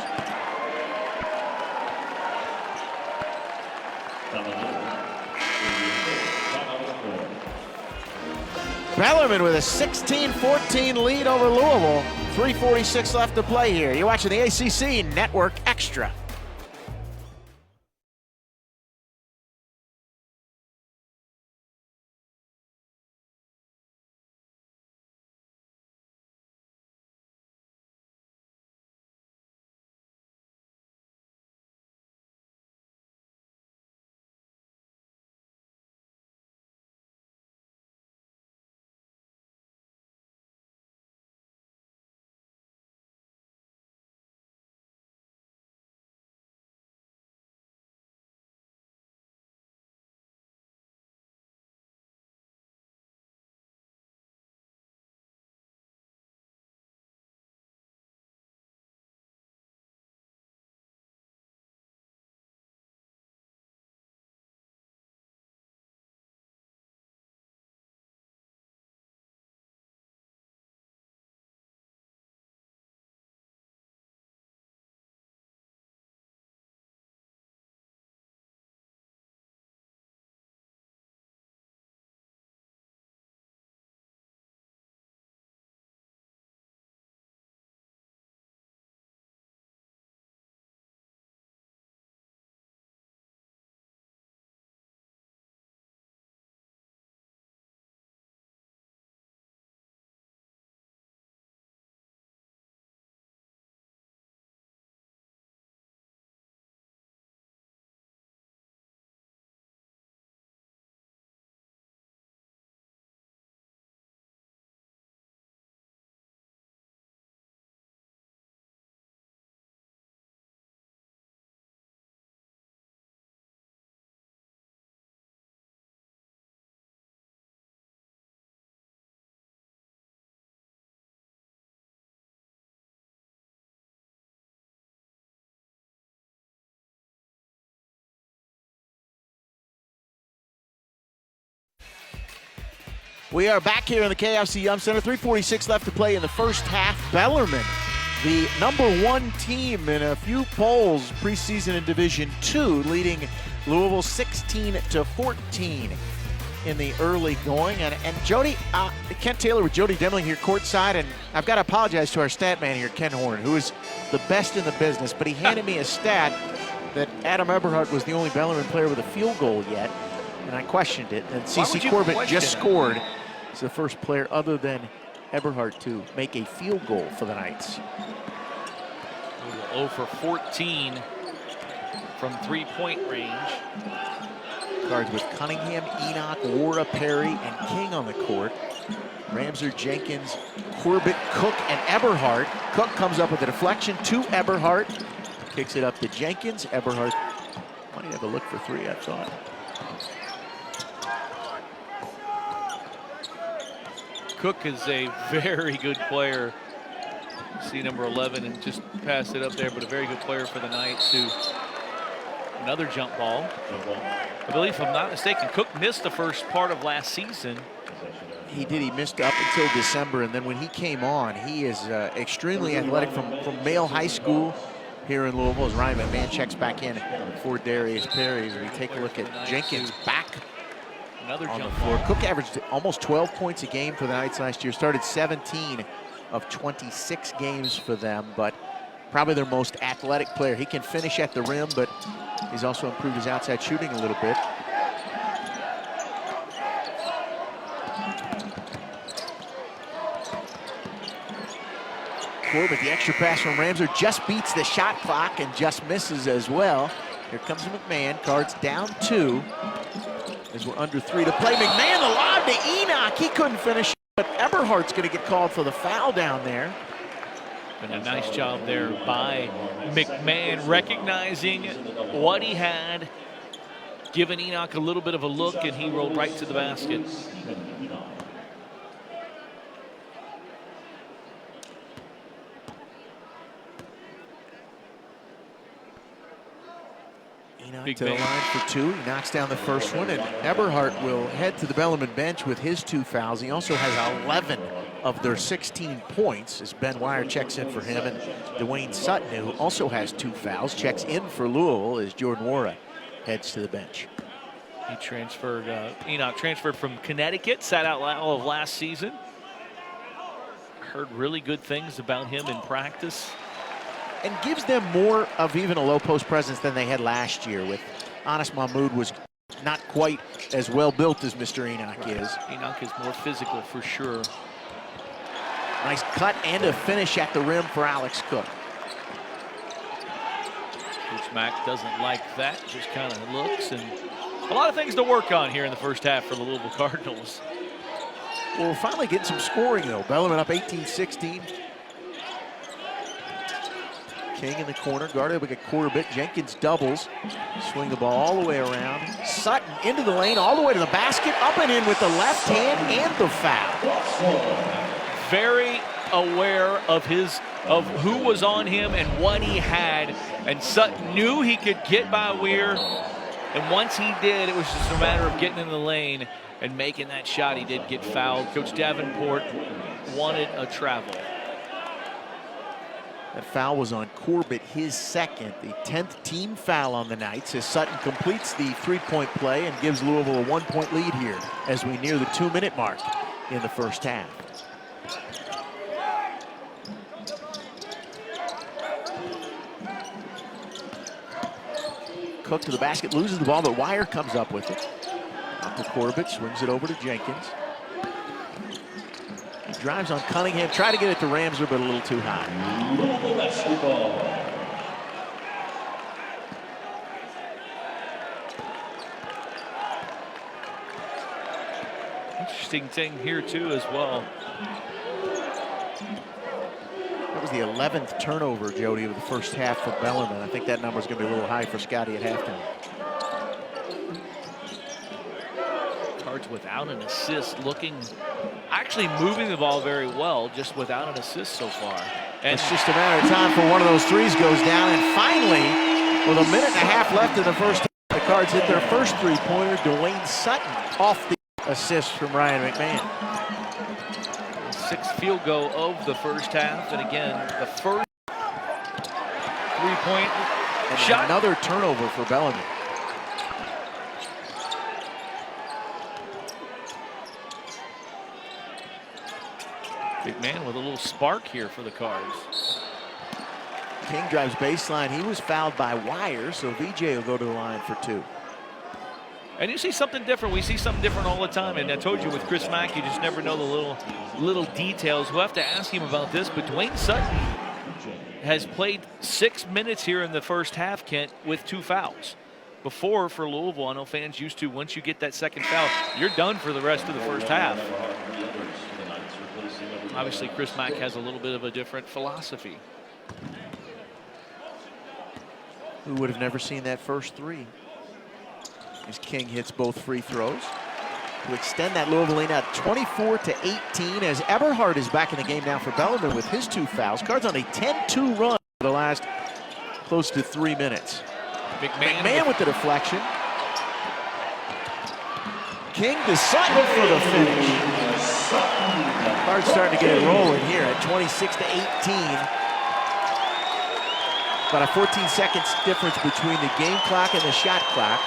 Bellarmine with a 16-14 lead over Louisville. 3:46 left to play here. You're watching the ACC Network Extra. We are back here in the KFC Yum Center. 3:46 left to play in the first half. Bellarmine the #1 team in a few polls preseason in Division II, leading Louisville 16-14 in the early going. And Jody, Kent Taylor with Jody Demling here courtside, and I've got to apologize to our stat man here, Ken Horn, who is the best in the business, but he handed me a stat that Adam Eberhardt was the only Bellarmine player with a field goal yet, and I questioned it. And CC Corbett just scored. He's the first player other than Eberhardt to make a field goal for the Knights. 0 for 14 from three-point range. Cards with Cunningham, Enoch, Wara, Perry, and King on the court. Ramser, Jenkins, Corbett, Cook, and Eberhardt. Cook comes up with a deflection to Eberhardt. Kicks it up to Jenkins. Eberhardt might have a look for three, I thought. Cook is a very good player. See number 11 and just pass it up there, but a very good player for the Knights. Who another jump ball. I believe, if I'm not mistaken, Cook missed the first part of last season. He did. He missed up until December, and then when he came on, he is extremely athletic from Male High School here in Louisville. As Ryan McMahon checks back in for Darius Perry. We take a look at Jenkins back another on jump the floor. ball. Cook averaged almost 12 points a game for the Knights last year. Started 17 of 26 games for them, but probably their most athletic player. He can finish at the rim, but he's also improved his outside shooting a little bit. Corbett, the extra pass from Ramser, just beats the shot clock and just misses as well. Here comes McMahon, Cards down 2. As we're under 3 to play. McMahon, the lob to Enoch. He couldn't finish, but Eberhardt's going to get called for the foul down there. And a nice job there by McMahon, recognizing what he had, giving Enoch a little bit of a look, and he rolled right to the basket. Enoch to the line for 2. He knocks down the first one, and Eberhardt will head to the Bellarmine bench with his 2 fouls. He also has 11 of their 16 points as Ben Wire checks in for him, and Dwayne Sutton, who also has 2 fouls, checks in for Louisville as Jordan Wara heads to the bench. He transferred, Enoch transferred from Connecticut, sat out all of last season. Heard really good things about him in practice. And gives them more of even a low post presence than they had last year. With Anas Mahmoud was not quite as well built as Mr. Enoch is. Enoch is more physical for sure. Nice cut and a finish at the rim for Alex Cook. Coach Mack doesn't like that, just kind of looks, and a lot of things to work on here in the first half for the Louisville Cardinals. Well, we're finally getting some scoring though. Bellarmine up 18-16. King in the corner, guarded by Corbett. Jenkins doubles. Swing the ball all the way around. Sutton into the lane, all the way to the basket, up and in with the left hand and the foul. Very aware of who was on him and what he had, and Sutton knew he could get by Weir, and once he did, it was just a matter of getting in the lane and making that shot. He did get fouled. Coach Davenport wanted a travel. That foul was on Corbett, his second, the 10th team foul on the Knights, as Sutton completes the 3-point play and gives Louisville a 1-point lead here as we near the 2-minute mark in the first half. Cook to the basket, loses the ball, but Wire comes up with it. Up to Corbett, swings it over to Jenkins. He drives on Cunningham, try to get it to Ramser, but a little too high. Interesting thing here too as well. That was the 11th turnover, Jody, of the first half for Bellarmine. I think that number's going to be a little high for Scotty at halftime. Cards without an assist, actually moving the ball very well, just without an assist so far. And it's just a matter of time for one of those threes goes down, and finally, with a minute and a half left in the first half, the Cards hit their first 3-pointer. Dwayne Sutton off the assist from Ryan McMahon. 6th field goal of the first half, and again, the first three-point And shot. another turnover for Bellarmine. Big man with a little spark here for the Cards. King drives baseline. He was fouled by Wire, so VJ will go to the line for 2. And you see something different. We see something different all the time. And I told you with Chris Mack, you just never know the little details. We'll have to ask him about this. But Dwayne Sutton has played 6 minutes here in the first half, Kent, with 2 fouls. Before, for Louisville, I know fans used to, once you get that second foul, you're done for the rest of the first half. Obviously, Chris Mack has a little bit of a different philosophy. Who would have never seen that first 3? As King hits both free throws to extend that Louisville lead out 24-18 as Eberhard is back in the game now for Bellarmine with his 2 fouls. Cards on a 10-2 run for the last close to 3 minutes. McMahon with the deflection. King to Sutton for the finish. Cards starting to get it rolling here at 26-18. About a 14 seconds difference between the game clock and the shot clock.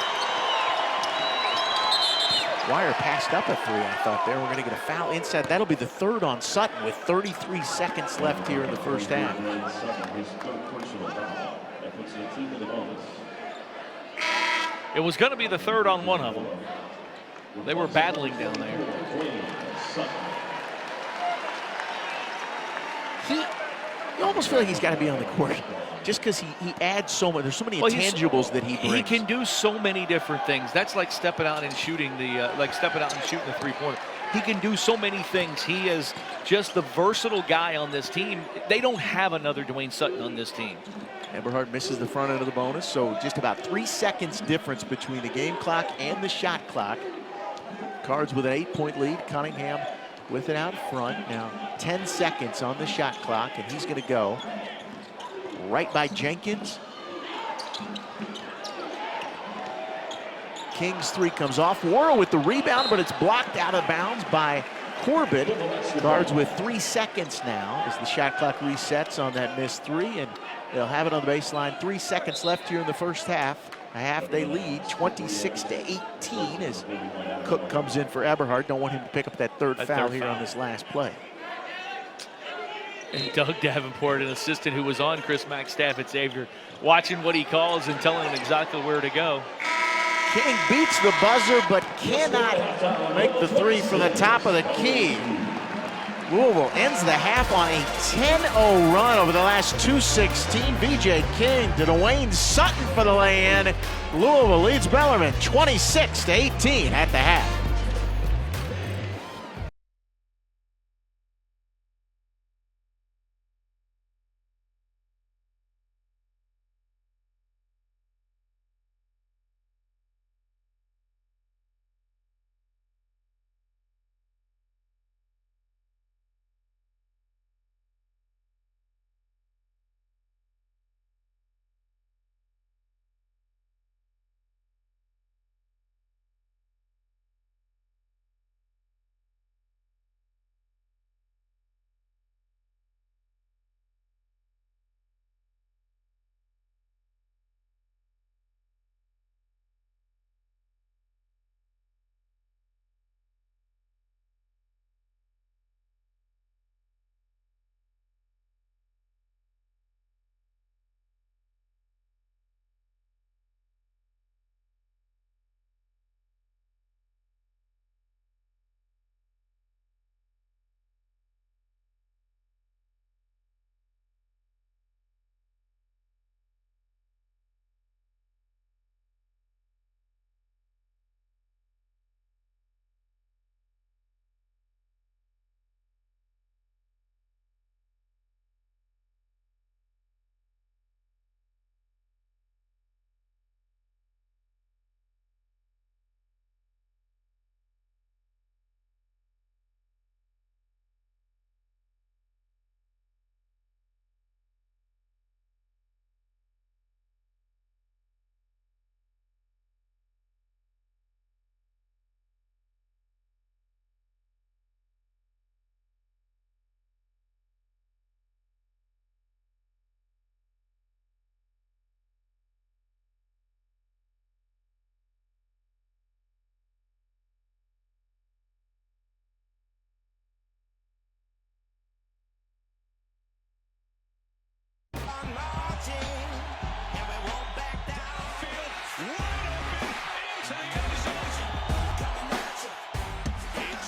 Wire passed up a 3, I thought there. We're going to get a foul inside. That'll be the 3rd on Sutton with 33 seconds left here in the first half. It was going to be the 3rd on one of them. They were battling down there. You almost feel like he's got to be on the court just because he adds so much. There's so many intangibles that he brings. He can do so many different things. That's like stepping out and shooting the the three-pointer. He can do so many things. He is just the versatile guy on this team. They don't have another Dwayne Sutton on this team. Eberhard misses the front end of the bonus, so just about 3 seconds difference between the game clock and the shot clock. Cards with an 8-point lead. Cunningham with it out front. Now 10 seconds on the shot clock, and he's going to go right by Jenkins. King's 3 comes off. Worrell with the rebound, but it's blocked out of bounds by Corbett. Cards with 3 seconds now as the shot clock resets on that missed 3, and they'll have it on the baseline. 3 seconds left here in the first half. A half-day lead, 26-18 as Cook comes in for Eberhard. Don't want him to pick up that third foul here on this last play. And Doug Davenport, an assistant who was on Chris Mack's staff at Xavier, watching what he calls and telling him exactly where to go. King beats the buzzer, but cannot make the 3 from the top of the key. Louisville ends the half on a 10-0 run over the last 2:16. VJ King to Dwayne Sutton for the lay-in. Louisville leads Bellarmine 26-18 at the half.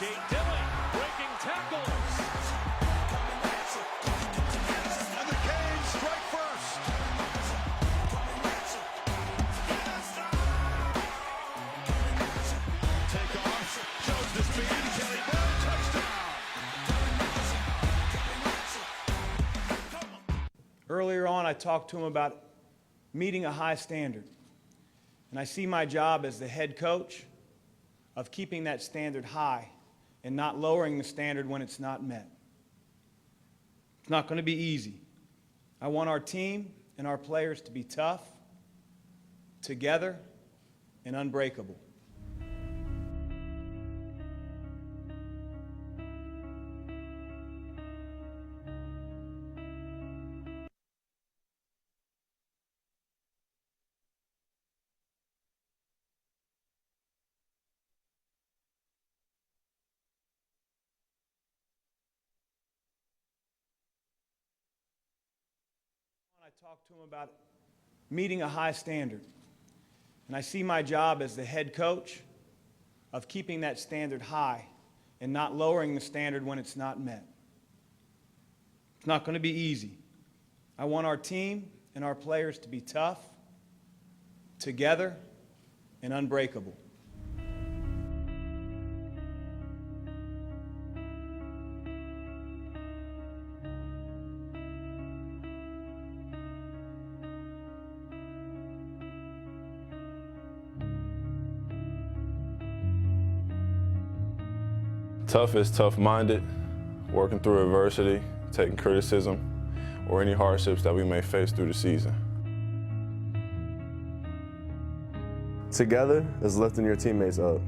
J. Dillon breaking tackles. And the Canes strike first. Take off, shows the speed. Kelly Brown, touchdown. Earlier on, I talked to him about meeting a high standard. And I see my job as the head coach of keeping that standard high and not lowering the standard when it's not met. It's not going to be easy. I want our team and our players to be tough, together, and unbreakable. I talked to him about meeting a high standard. And I see my job as the head coach of keeping that standard high and not lowering the standard when it's not met. It's not going to be easy. I want our team and our players to be tough, together, and unbreakable. Tough is tough-minded, working through adversity, taking criticism, or any hardships that we may face through the season. Together is lifting your teammates up.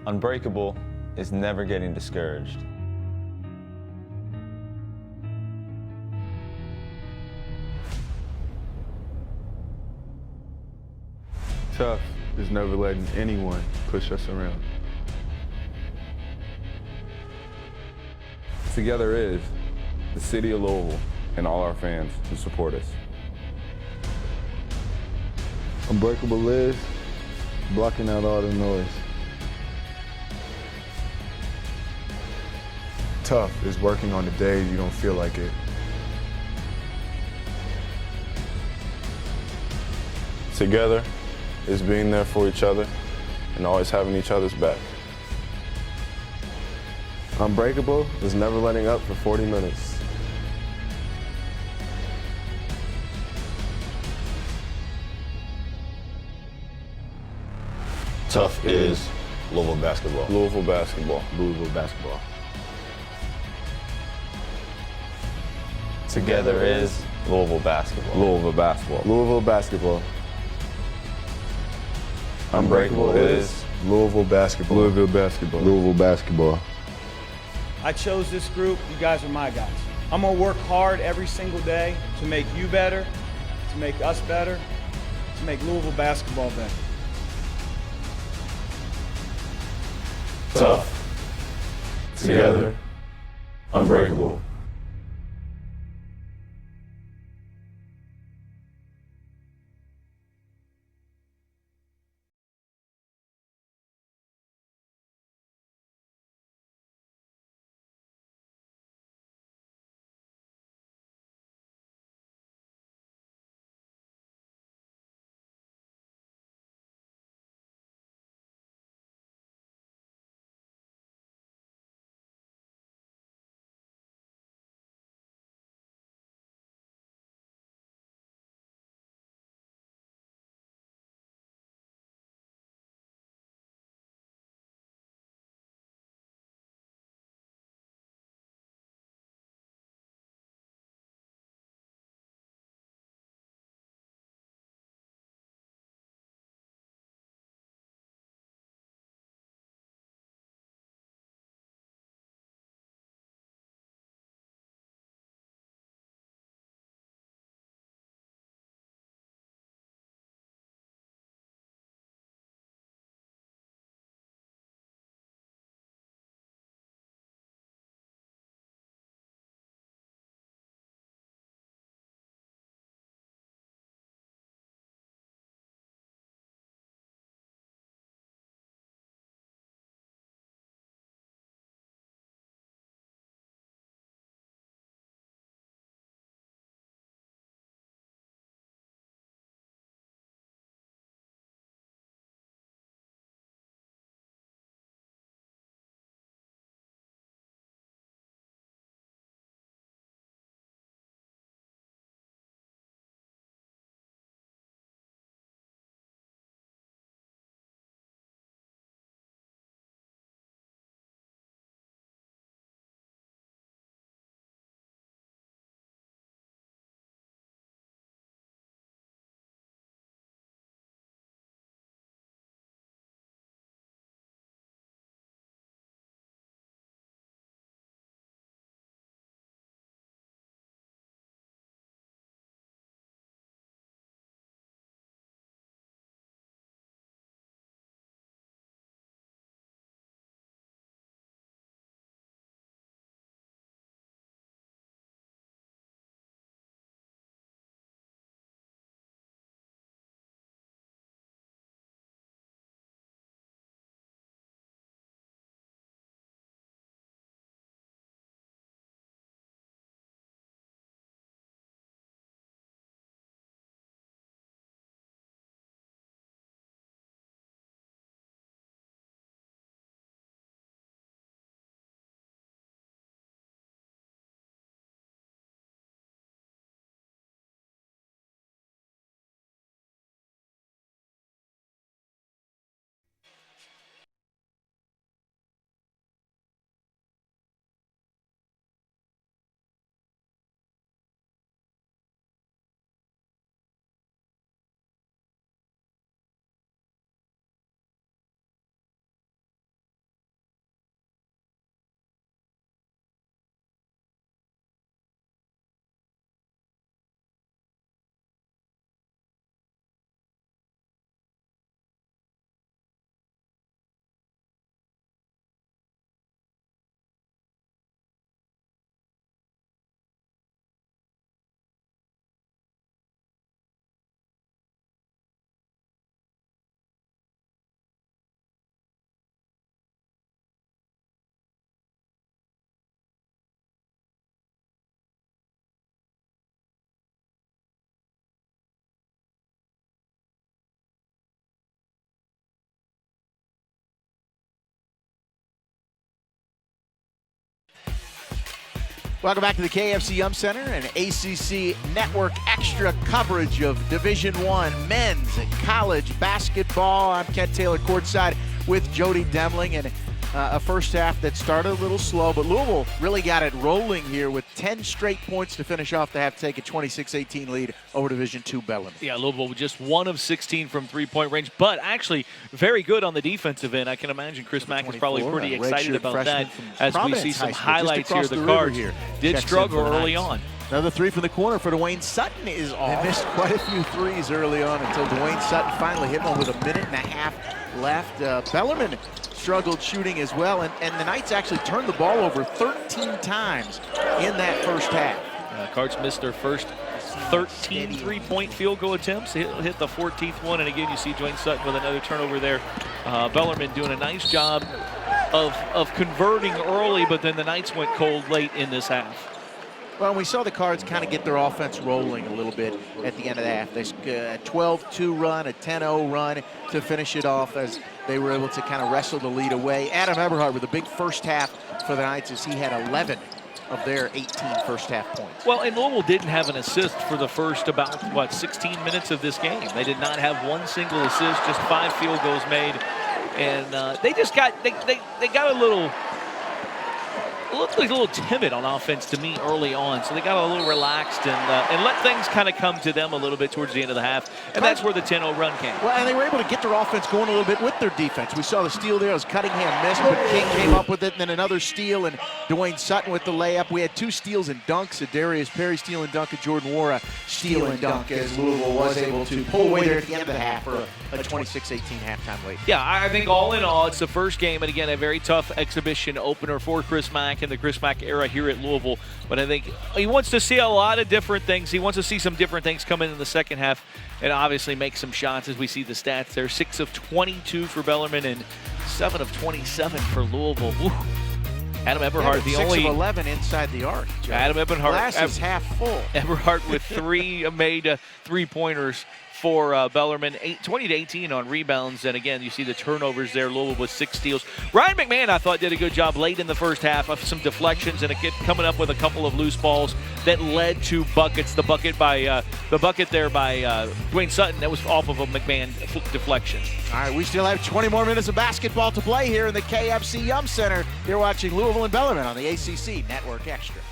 Unbreakable is never getting discouraged. Tough is never letting anyone push us around. Together is the city of Louisville and all our fans who support us. Unbreakable is blocking out all the noise. Tough is working on the days you don't feel like it. Together is being there for each other and always having each other's back. Unbreakable is never letting up for 40 minutes. Tough is Louisville basketball. Louisville basketball. Louisville basketball. Together is Louisville basketball. Louisville basketball. Louisville basketball. Unbreakable is Louisville basketball. Louisville basketball. Louisville basketball. I chose this group. You guys are my guys. I'm going to work hard every single day to make you better, to make us better, to make Louisville basketball better. tough. Together. Unbreakable. Welcome back to the KFC Yum Center and ACC Network extra coverage of Division I men's and college basketball. I'm Kent Taylor courtside with Jody Demling, and a first half that started a little slow, but Louisville really got it rolling here with 10 straight points to finish off the half to take a 26-18 lead over Division II Bellarmine. Yeah, Louisville just 1 of 16 from three-point range, but actually very good on the defensive end. I can imagine Chris Mack is probably pretty excited about that as we see some highlights here. The Cards did struggle early on. Another three from the corner for Dwayne Sutton is off. They missed quite a few threes early on until Dwayne Sutton finally hit one with a minute and a half left. Bellarmine struggled shooting as well, and the Knights actually turned the ball over 13 times in that first half. Cards missed their first 13 three-point field goal attempts. Hit the 14th one, and again, you see Dwayne Sutton with another turnover there. Bellarmine doing a nice job of converting early, but then the Knights went cold late in this half. Well, we saw the Cards kind of get their offense rolling a little bit at the end of the half. They a 12-2 run, a 10-0 run to finish it off as they were able to kind of wrestle the lead away. Adam Eberhardt with a big first half for the Knights as he had 11 of their 18 first half points. Well, and Louisville didn't have an assist for the first about, 16 minutes of this game. They did not have one single assist, just 5 field goals made. And they just got, they got a little, looked like a little timid on offense to me early on, so they got a little relaxed and let things kind of come to them a little bit towards the end of the half, and that's where the 10-0 run came. Well, and they were able to get their offense going a little bit with their defense. We saw the steal there as Cunningham missed, but King came up with it, and then another steal, and Dwayne Sutton with the layup. We had 2 steals and dunks, a Darius Perry steal and dunk, and Jordan Wara steal and dunk, as Louisville was able to pull away there at the end of the half for a 26-18 halftime lead. Yeah, I think all in all, it's the first game, and again, a very tough exhibition opener for Chris Mack and the Chris Mack era here at Louisville. But I think he wants to see a lot of different things. He wants to see some different things come in the second half and obviously make some shots as we see the stats there. 6 of 22 for Bellarmine and 7 of 27 for Louisville. Woo. Adam Eberhardt, the 6 only of 11 inside the arc. Joe. Adam Eberhardt, glass is half full. Eberhardt with 3 made three-pointers for Bellarmine, 20-18 on rebounds, and again, you see the turnovers there. Louisville with 6 steals. Ryan McMahon, I thought, did a good job late in the first half of some deflections and coming up with a couple of loose balls that led to buckets. The bucket there by Dwayne Sutton, that was off of a McMahon deflection. All right, we still have 20 more minutes of basketball to play here in the KFC Yum Center. You're watching Louisville and Bellarmine on the ACC Network Extra.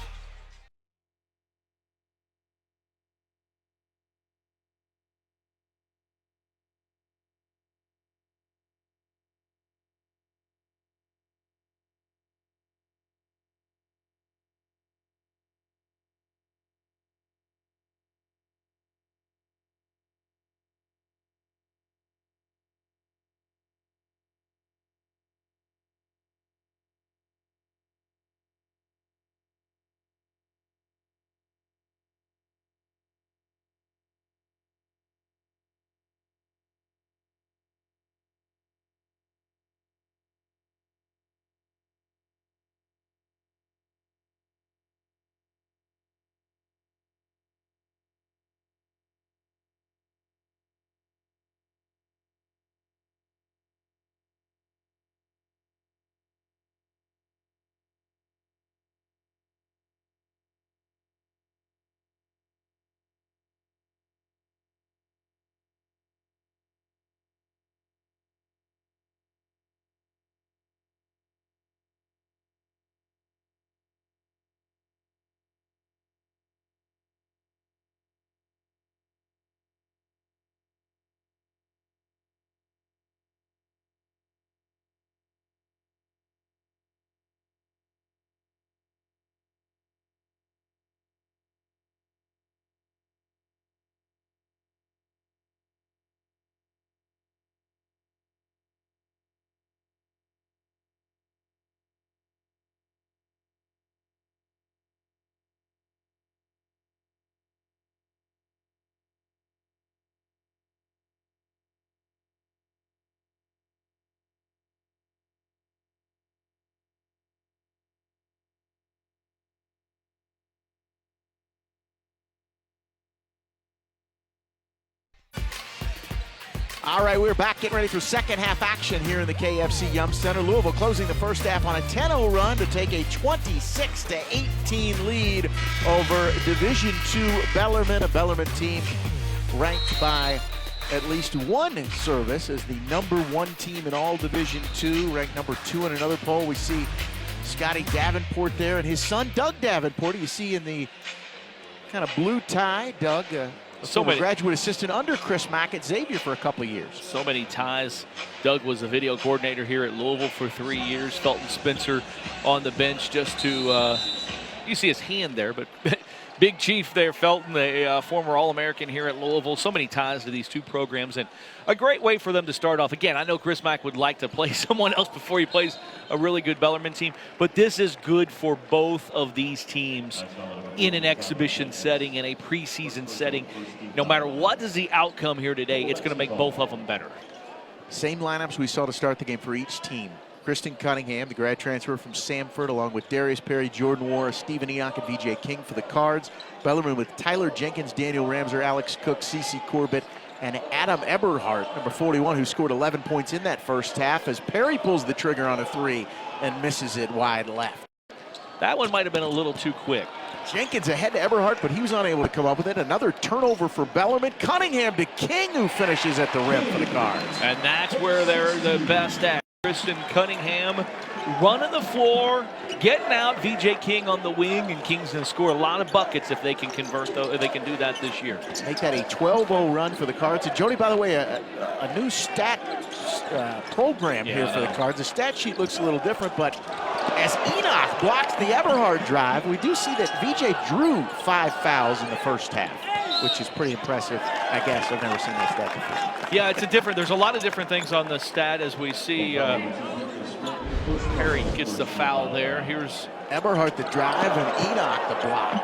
All right, we're back getting ready for second half action here in the KFC Yum Center. Louisville closing the first half on a 10-0 run to take a 26-18 lead over Division II Bellarmine, a Bellarmine team ranked by at least one service as the #1 team in all Division II, ranked #2 in another poll. We see Scotty Davenport there and his son, Doug Davenport. You see in the kind of blue tie, Doug, graduate assistant under Chris Mack at Xavier for a couple of years. So many ties. Doug was a video coordinator here at Louisville for 3 years. Felton Spencer on the bench just to, you see his hand there, but Big Chief there, Felton, a former All-American here at Louisville. So many ties to these two programs, and a great way for them to start off. Again, I know Chris Mack would like to play someone else before he plays a really good Bellarmine team, but this is good for both of these teams in an exhibition setting, in a preseason setting. No matter what is the outcome here today, it's going to make both of them better. Same lineups we saw to start the game for each team. Kristen Cunningham, the grad transfer from Samford, along with Darius Perry, Jordan Warren, Stephen Eock, and VJ King for the Cards. Bellarmine with Tyler Jenkins, Daniel Ramser, Alex Cook, CeCe Corbett, and Adam Eberhardt, number 41, who scored 11 points in that first half as Perry pulls the trigger on a three and misses it wide left. That one might have been a little too quick. Jenkins ahead to Eberhardt, but he was unable to come up with it. Another turnover for Bellarmine. Cunningham to King, who finishes at the rim for the Cards. And that's where they're the best at. Kristen Cunningham running the floor, getting out. VJ King on the wing, and King's going to score a lot of buckets if they can convert, though. If they can do that this year. Make that a 12-0 run for the Cards. And Jody, by the way, a new stat program here for the Cards. The stat sheet looks a little different, but as Enoch blocks the Eberhardt drive, we do see that VJ drew 5 fouls in the first half, which is pretty impressive. I guess I've never seen that stat before. Yeah, there's a lot of different things on the stat as we see Perry gets the foul there. Here's Eberhardt the drive and Enoch the block.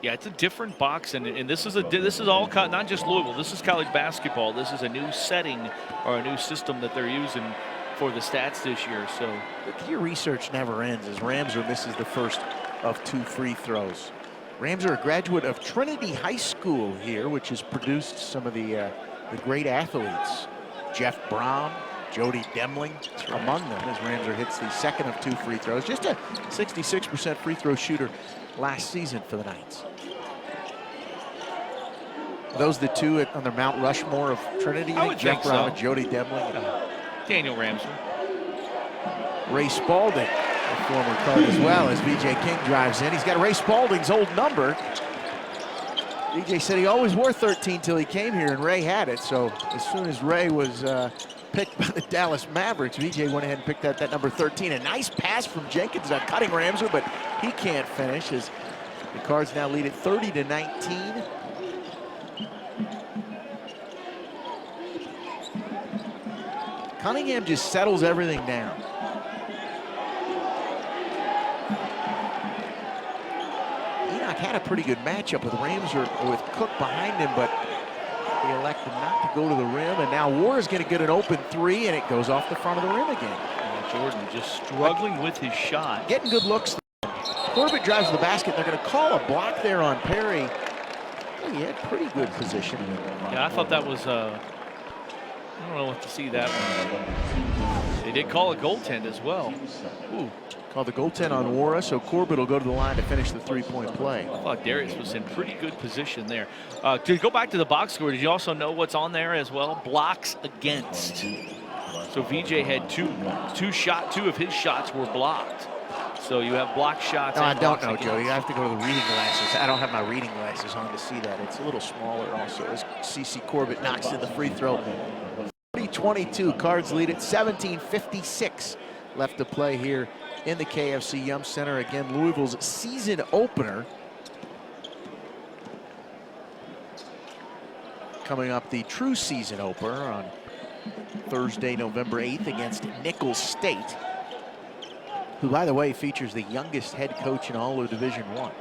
Yeah, it's a different box, and this is all not just Louisville. This is college basketball. This is a new setting or a new system that they're using for the stats this year. So your research never ends as Ramser misses the first of 2 free throws. Ramser, a graduate of Trinity High School here, which has produced some of the great athletes. Jeff Brown, Jody Demling among them as Ramser hits the second of 2 free throws. Just a 66% free throw shooter last season for the Knights. Those the two on their Mount Rushmore of Trinity? I would Jeff think Brown so. and Jody Demling. Daniel Ramser. Ray Spalding, a former Card as well, as VJ King drives in. He's got Ray Spalding's old number. VJ said he always wore 13 till he came here, and Ray had it. So as soon as Ray was picked by the Dallas Mavericks, VJ went ahead and picked out that number 13. A nice pass from Jenkins on cutting Ramser, but he can't finish as the Cards now lead at 30-19. Cunningham just settles everything down. Enoch had a pretty good matchup with Ramser, with Cook behind him, but he elected not to go to the rim, and now Warren's going to get an open three, and it goes off the front of the rim again. Jordan just struggling with his shot. Getting good looks. Corbett drives to the basket. They're going to call a block there on Perry. Oh, he had pretty good position. Yeah, I thought that was, I don't know what to see that one. They did call a goaltend as well. Ooh. Called the goaltend on Wara, so Corbett will go to the line to finish the three-point play. I thought Darius was in pretty good position there. To go back to the box score, did you also know what's on there as well? Blocks against. So VJ had two of his shots were blocked. So you have block shots. No, and I don't know, against. Joe. You have to go to the reading glasses. I don't have my reading glasses on to see that. It's a little smaller also as CeCe Corbett knocks in the free throw. 40-22, Cards lead at 17:56 left to play here in the KFC Yum Center. Again, Louisville's season opener. Coming up, the true season opener on Thursday, November 8th against Nicholls State, who, by the way, features the youngest head coach in all of Division I.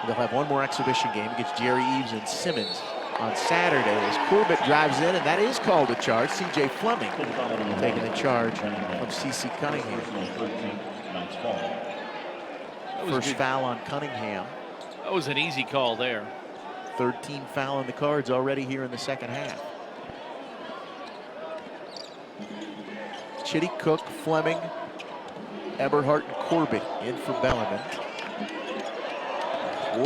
They'll have one more exhibition game against Jerry Eves and Simmons on Saturday as Corbett drives in, and that is called a charge. C.J. Fleming taking the charge from CeCe Cunningham. First foul on Cunningham. That was an easy call there. Third team foul on the Cards already here in the second half. Chitty, Cook, Fleming, Eberhardt, and Corbett in for Bellarmine.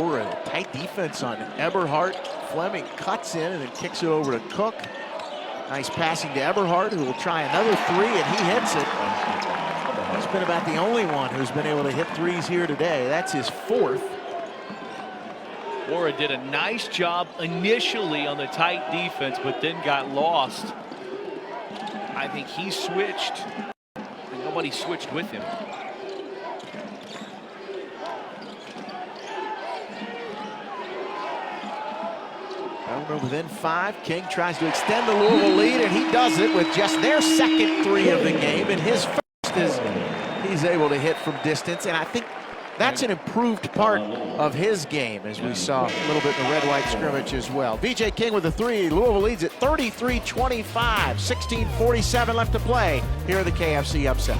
Or a tight defense on Eberhardt. Fleming cuts in and then kicks it over to Cook. Nice passing to Eberhardt, who will try another three, and he hits it. He's been about the only one who's been able to hit threes here today. That's his fourth. Wara did a nice job initially on the tight defense, but then got lost. I think he switched, and nobody switched with him. Bellarmine within 5. King tries to extend the Louisville lead, and he does it with just their second three of the game, and his first is he's able to hit from distance, and I think that's an improved part of his game, as we saw a little bit in the red-white scrimmage as well. VJ King with the three. Louisville leads at 33-25. 16:47 left to play here in the KFC upset.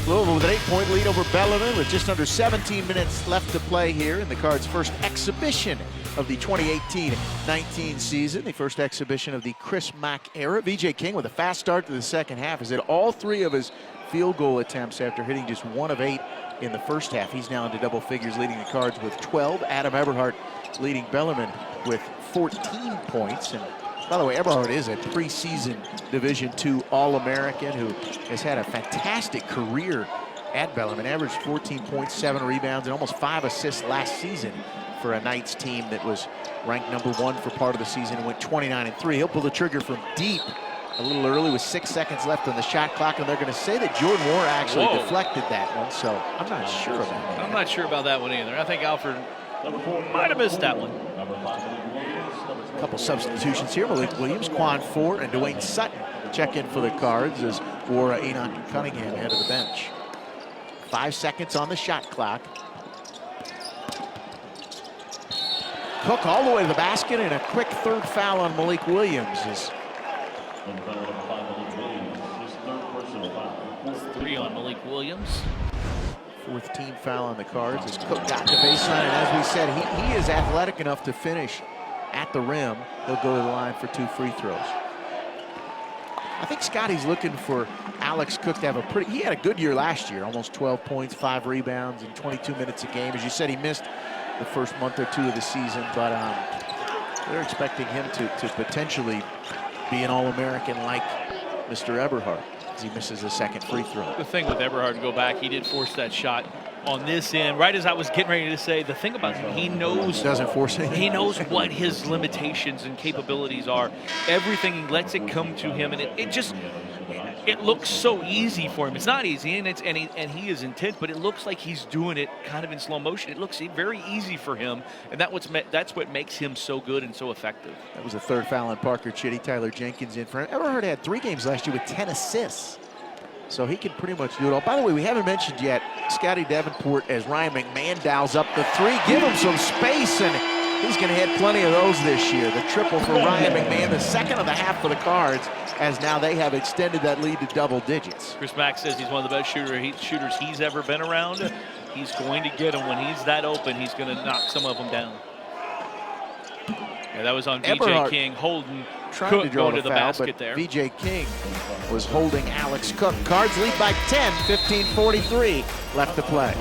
Louisville with an 8-point lead over Bellarmine with just under 17 minutes left to play here in the Cards' first exhibition of the 2018-19 season, the first exhibition of the Chris Mack era. VJ King with a fast start to the second half has hit all 3 of his field goal attempts after hitting just 1 of 8 in the first half. He's now into double figures, leading the Cards with 12. Adam Eberhardt leading Bellarmine with 14 points. And by the way, Eberhardt is a preseason Division II All-American who has had a fantastic career at Bellarmine. Averaged 14 points, 7 rebounds, and almost 5 assists last season for a Knights team that was ranked number 1 for part of the season and went 29-3. He'll pull the trigger from deep a little early with 6 seconds left on the shot clock, and they're going to say that Jordan Moore actually deflected that one, so I'm not sure about that. I'm not sure about that one either. I think Alfred might have missed that one. A couple substitutions here. Malik Williams, Quan Ford, and Dwayne Sutton check in for the Cards as Wara, Enoch, and Cunningham head to the bench. 5 seconds on the shot clock. Cook all the way to the basket, and a quick third foul on Malik Williams. 3 on Malik Williams. 4th team foul on the Cards as Cook got to baseline, and as we said, he is athletic enough to finish at the rim. He'll go to the line for 2 free throws. I think Scotty's looking for Alex Cook to have he had a good year last year, almost 12 points, 5 rebounds, and 22 minutes a game. As you said, he missed the first month or 2 of the season, but they're expecting him to potentially be an All-American like Mr. Eberhardt. as he misses the second free throw. The thing with Eberhard, to go back, he did force that shot on this end, right as I was getting ready to say, the thing about him, he knows. Doesn't force it. He knows what his limitations and capabilities are. Everything, he lets it come to him, and it looks so easy for him. It's not easy, and he is intense, but it looks like he's doing it kind of in slow motion. It looks very easy for him, and that's what makes him so good and so effective. That was the third foul on Parker Chitty. Tyler Jenkins in front. Eberhard had 3 games last year with 10 assists. So he can pretty much do it all. By the way, we haven't mentioned yet Scotty Davenport as Ryan McMahon dials up the 3. Give him some space, and he's going to hit plenty of those this year. The triple for Ryan McMahon, the second of the half for the Cards, as now they have extended that lead to double digits. Chris Mack says he's one of the best shooters he's ever been around. He's going to get them when he's that open. He's going to knock some of them down. Yeah, that was on VJ King. Holden trying to draw to the foul, basket but there. VJ King was holding Alex Cook. Cards lead by 10, 15:43 left to play.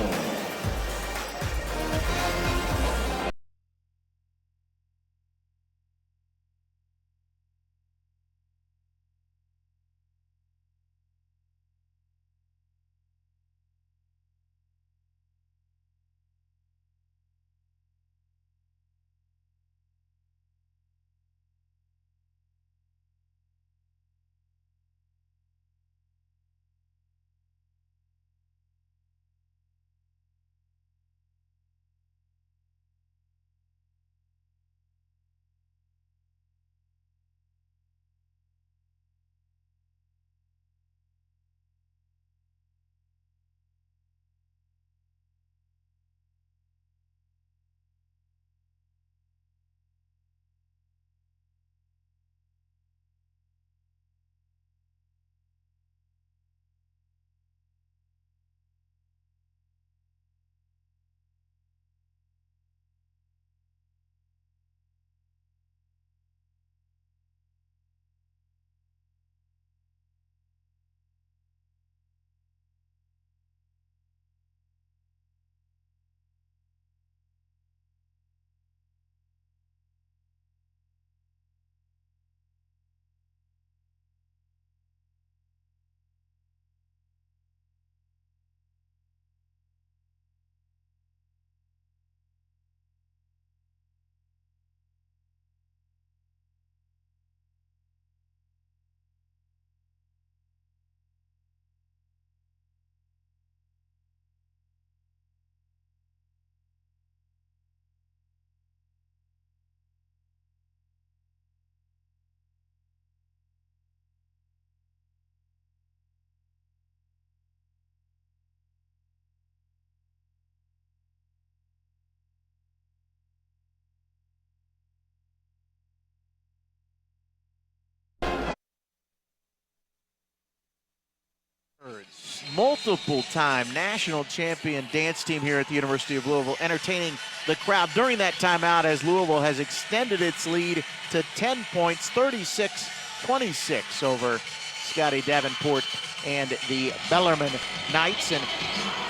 Multiple-time national champion dance team here at the University of Louisville, entertaining the crowd during that timeout as Louisville has extended its lead to 10 points, 36-26 over Scotty Davenport and the Bellarmine Knights. And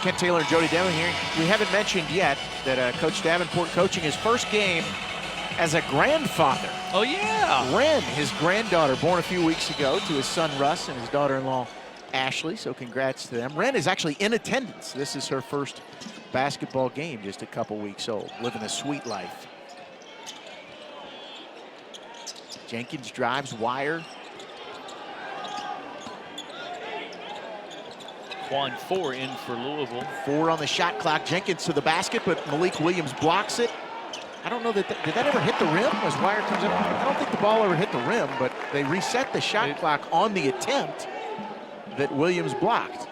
Kent Taylor and Jody Demling here. We haven't mentioned yet that Coach Davenport coaching his first game as a grandfather. Oh, yeah. Ren, his granddaughter, born a few weeks ago to his son Russ and his daughter-in-law Ashley, so congrats to them. Ren is actually in attendance. This is her first basketball game, just a couple weeks old, living a sweet life. Jenkins drives, wire. Quan 4 in for Louisville. 4 on the shot clock. Jenkins to the basket, but Malik Williams blocks it. I don't know, did that ever hit the rim as wire comes up? I don't think the ball ever hit the rim, but they reset the shot clock on the attempt that Williams blocked.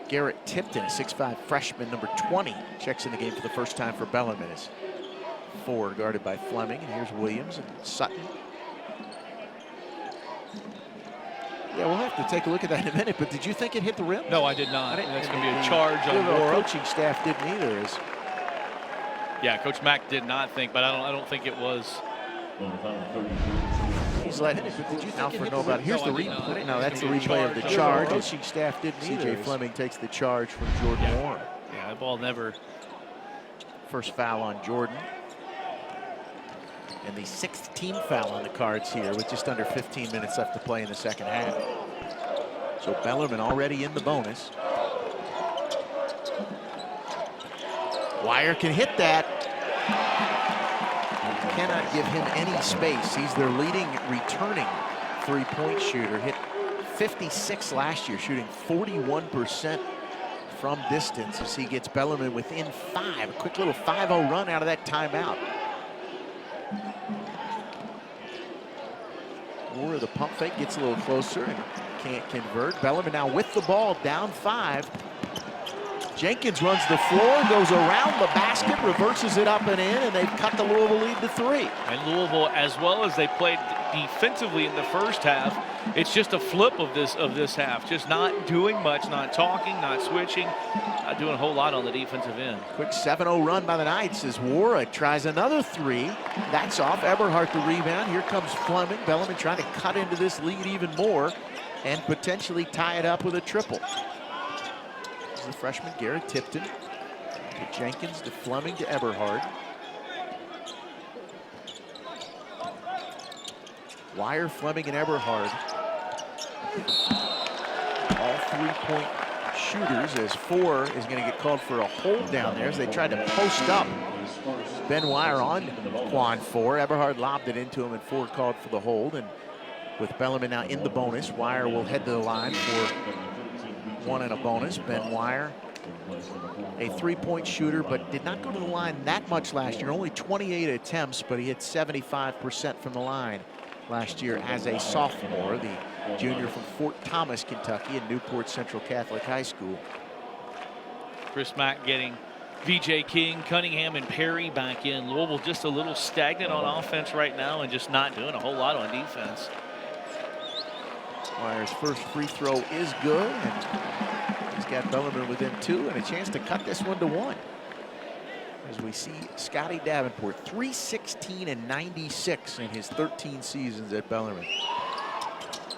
Garrett Tipton, a 6'5" freshman, number 20, checks in the game for the first time for Bellarmine. Is 4 guarded by Fleming, and here's Williams and Sutton. Yeah, we'll have to take a look at that in a minute, but did you think it hit the rim? No, I did not. That's going to be a charge on the Wara. coaching staff didn't either. Yeah, Coach Mack did not think, but I don't think it was. He's letting it, but did you think Alfred know about it? Here's the replay. No, that's the replay of the charge. Coaching staff didn't either. CJ Fleming takes the charge from Jordan Warren. Yeah, that ball never. First foul on Jordan. And the 6th team foul on the Cards here with just under 15 minutes left to play in the second half. So Bellarmine already in the bonus. Wire can hit that. Cannot give him any space. He's their leading returning three-point shooter. Hit 56 last year, shooting 41% from distance as he gets Bellarmine within 5. A quick little 5-0 run out of that timeout. Moore, the pump fake, gets a little closer and can't convert. Bellarmine now with the ball, down 5. Jenkins runs the floor, goes around the basket, reverses it up and in, and they've cut the Louisville lead to 3. And Louisville, as well as they played defensively in the first half, it's just a flip of this half. Just not doing much, not talking, not switching, not doing a whole lot on the defensive end. Quick 7-0 run by the Knights as Wara tries another 3. That's off. Eberhardt the rebound. Here comes Fleming. Bellarmine trying to cut into this lead even more and potentially tie it up with a triple. The freshman Garrett Tipton to Jenkins to Fleming to Eberhard. Wire, Fleming, and Eberhard. All three-point shooters as 4 is going to get called for a hold down there as they tried to post up Ben Wire on Quan 4. Eberhard lobbed it into him and 4 called for the hold. And with Bellarmine now in the bonus, Wire will head to the line for 1 and a bonus. Ben Wire, a three-point shooter, but did not go to the line that much last year. Only 28 attempts, but he hit 75% from the line last year as a sophomore. The junior from Fort Thomas, Kentucky, and Newport Central Catholic High School. Chris Mack getting VJ King, Cunningham, and Perry back in. Louisville just a little stagnant on offense right now and just not doing a whole lot on defense. Wire's first free throw is good, and he's got Bellarmine within 2 and a chance to cut this one to 1. As we see Scotty Davenport, 316 and 96 in his 13 seasons at Bellarmine.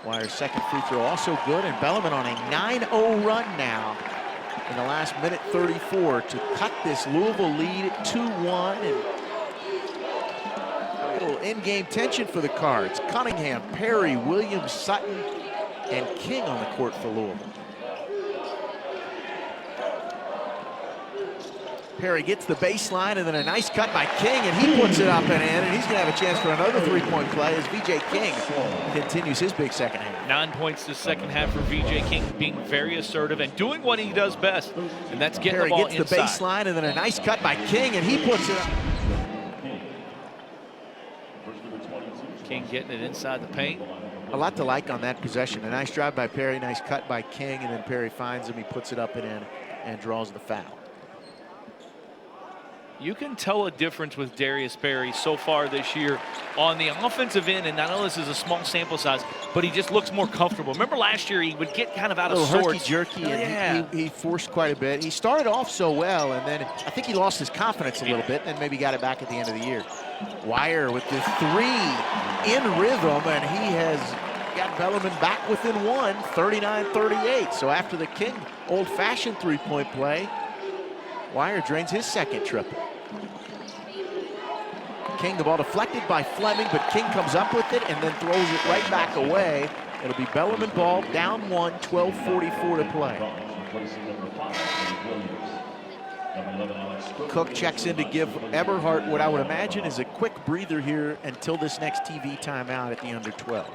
Wire's second free throw also good, and Bellarmine on a 9-0 run now in the last minute 34 to cut this Louisville lead 2-1. And a little in-game tension for the Cards. Cunningham, Perry, Williams, Sutton, and King on the court for Louisville. Perry gets the baseline and then a nice cut by King, and he puts it up and in, and he's going to have a chance for another three-point play as VJ King continues his big second half. 9 points this second half for VJ King, being very assertive and doing what he does best, and that's getting Perry the ball gets inside. the baseline and then a nice cut by King, and he puts it up. King getting it inside the paint. A lot to like on that possession. A nice drive by Perry, nice cut by King, and then Perry finds him. He puts it up and in and draws the foul. You can tell a difference with Darius Perry so far this year on the offensive end, and I know this is a small sample size, but he just looks more comfortable. Remember last year he would get kind of out of sorts. Jerky, and he forced quite a bit. He started off so well, and then I think he lost his confidence a little bit, and maybe got it back at the end of the year. Wire with the 3 in rhythm, and he has got Bellarmine back within 1, 39-38. So after the King old-fashioned three-point play, Wire drains his second triple. King, the ball deflected by Fleming, but King comes up with it and then throws it right back away. It'll be Bellarmine ball, down 1, 12:44 to play. Cook checks in to give Eberhardt what I would imagine is a quick breather here until this next TV timeout at the under 12.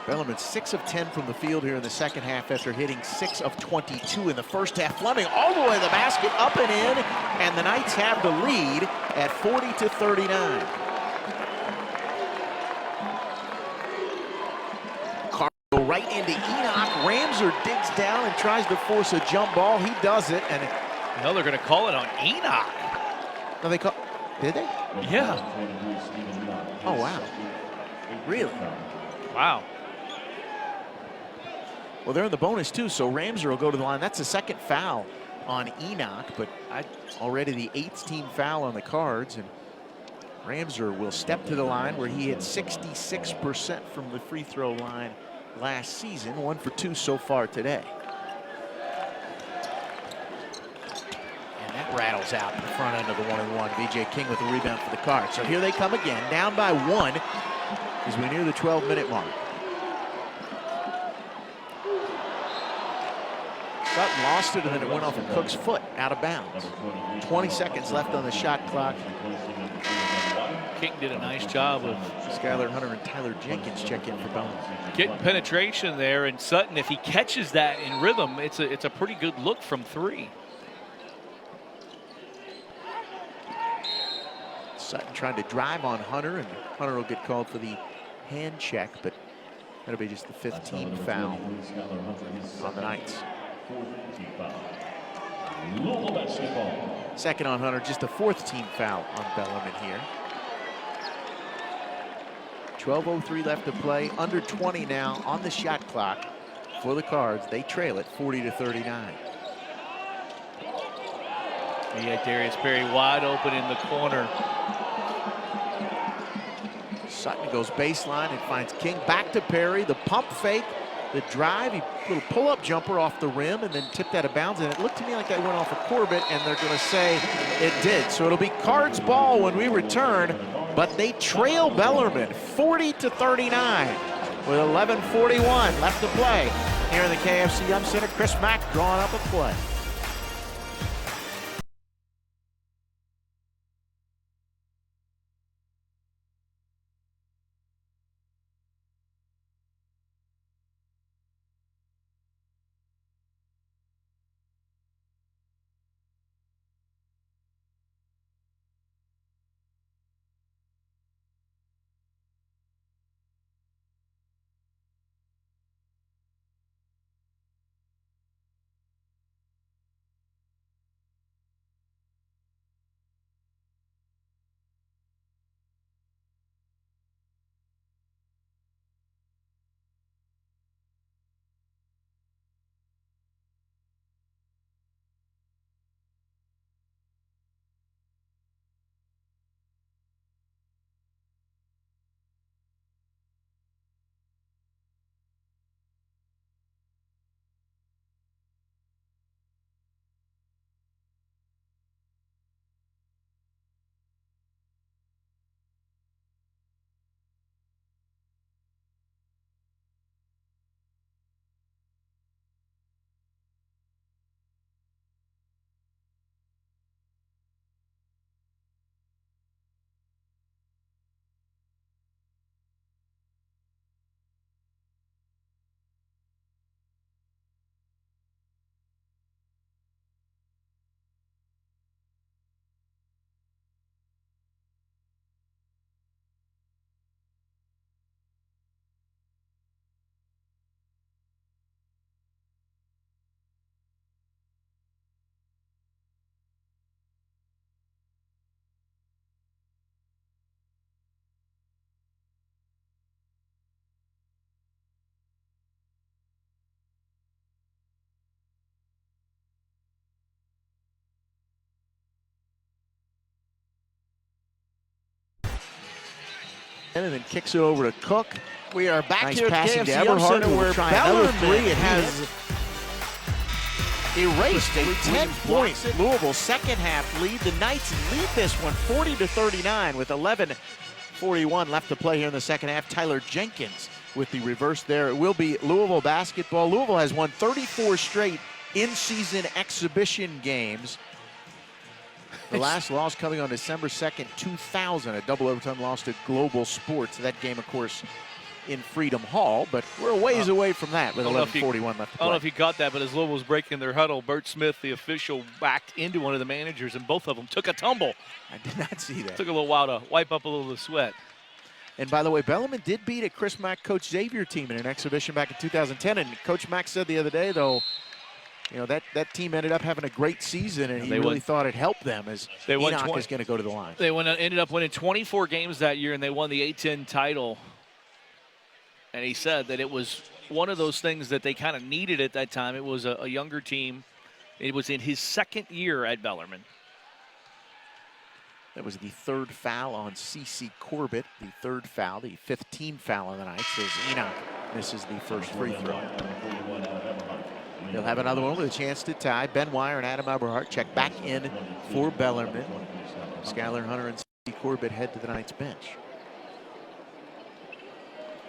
Bellarmine 6 of 10 from the field here in the second half after hitting 6 of 22 in the first half. Fleming all the way to the basket, up and in, and the Knights have the lead at 40-39. Carlo right into Enoch. Ramser digs down and tries to force a jump ball. He does it, and no, they're going to call it on Enoch. No, they call. Did they? Yeah. Oh wow. Really? Wow. Well, they're in the bonus too, so Ramser will go to the line. That's the second foul on Enoch, but already the 8th team foul on the Cards, and Ramser will step to the line where he hit 66% from the free throw line last season, 1 for 2 so far today. And that rattles out the front end of the 1-and-1. VJ King with the rebound for the Cards. So here they come again, down by 1 as we near the 12-minute mark. Sutton lost it, and then it went off of Cook's foot, out of bounds. 20 seconds left on the shot clock. King did a nice job of Skylar Hunter and Tyler Jenkins check in for Bellarmine. Getting penetration there, and Sutton, if he catches that in rhythm, it's a pretty good look from 3. Sutton trying to drive on Hunter, and Hunter will get called for the hand check, but that'll be just the 15th foul on the Knights. Second on Hunter, just a 4th team foul on Bellarmine here. 12:03 left to play, under 20 now on the shot clock for the Cards. They trail it 40-39. He had Darius Perry wide open in the corner. Sutton goes baseline and finds King. Back to Perry, the pump fake, the drive, little pull-up jumper off the rim, and then tipped out of bounds. And it looked to me like that went off of Corbett, and they're going to say it did. So it'll be Cards ball when we return, but they trail Bellarmine 40-39 with 11:41 left to play. Here in the KFC Yum Center, Chris Mack drawing up a play. And then kicks it over to Cook. We are back nice here at passing KFC to Eberhard, where Bellarmine has erased a 10-point Louisville second half lead. The Knights lead this one 40-39 with 11:41 left to play here in the second half. Tyler Jenkins with the reverse there. It will be Louisville basketball. Louisville has won 34 straight in-season exhibition games. The last loss coming on December 2nd, 2000, a double overtime loss to Global Sports. That game, of course, in Freedom Hall, but we're a ways away from that with 11:41 left to play. I don't know if you got that, but as Louisville was breaking their huddle, Bert Smith, the official, backed into one of the managers, and both of them took a tumble. I did not see that. Took a little while to wipe up a little of the sweat. And by the way, Bellarmine did beat a Chris Mack Coach Xavier team in an exhibition back in 2010, and Coach Mack said the other day, though, you know, that team ended up having a great season, and he really thought it helped them as Enoch is going to go to the line. They ended up winning 24 games that year, and they won the A-10 title. And he said that it was one of those things that they kind of needed at that time. It was a younger team. It was in his second year at Bellarmine. That was the third foul on C.C. Corbett, the third foul, the 15th foul on the night. As Enoch misses the first free throw. He'll have another one with a chance to tie. Ben Wire and Adam Eberhardt check back in for Bellarmine. Skylar Hunter and Steve Corbett head to the night's bench.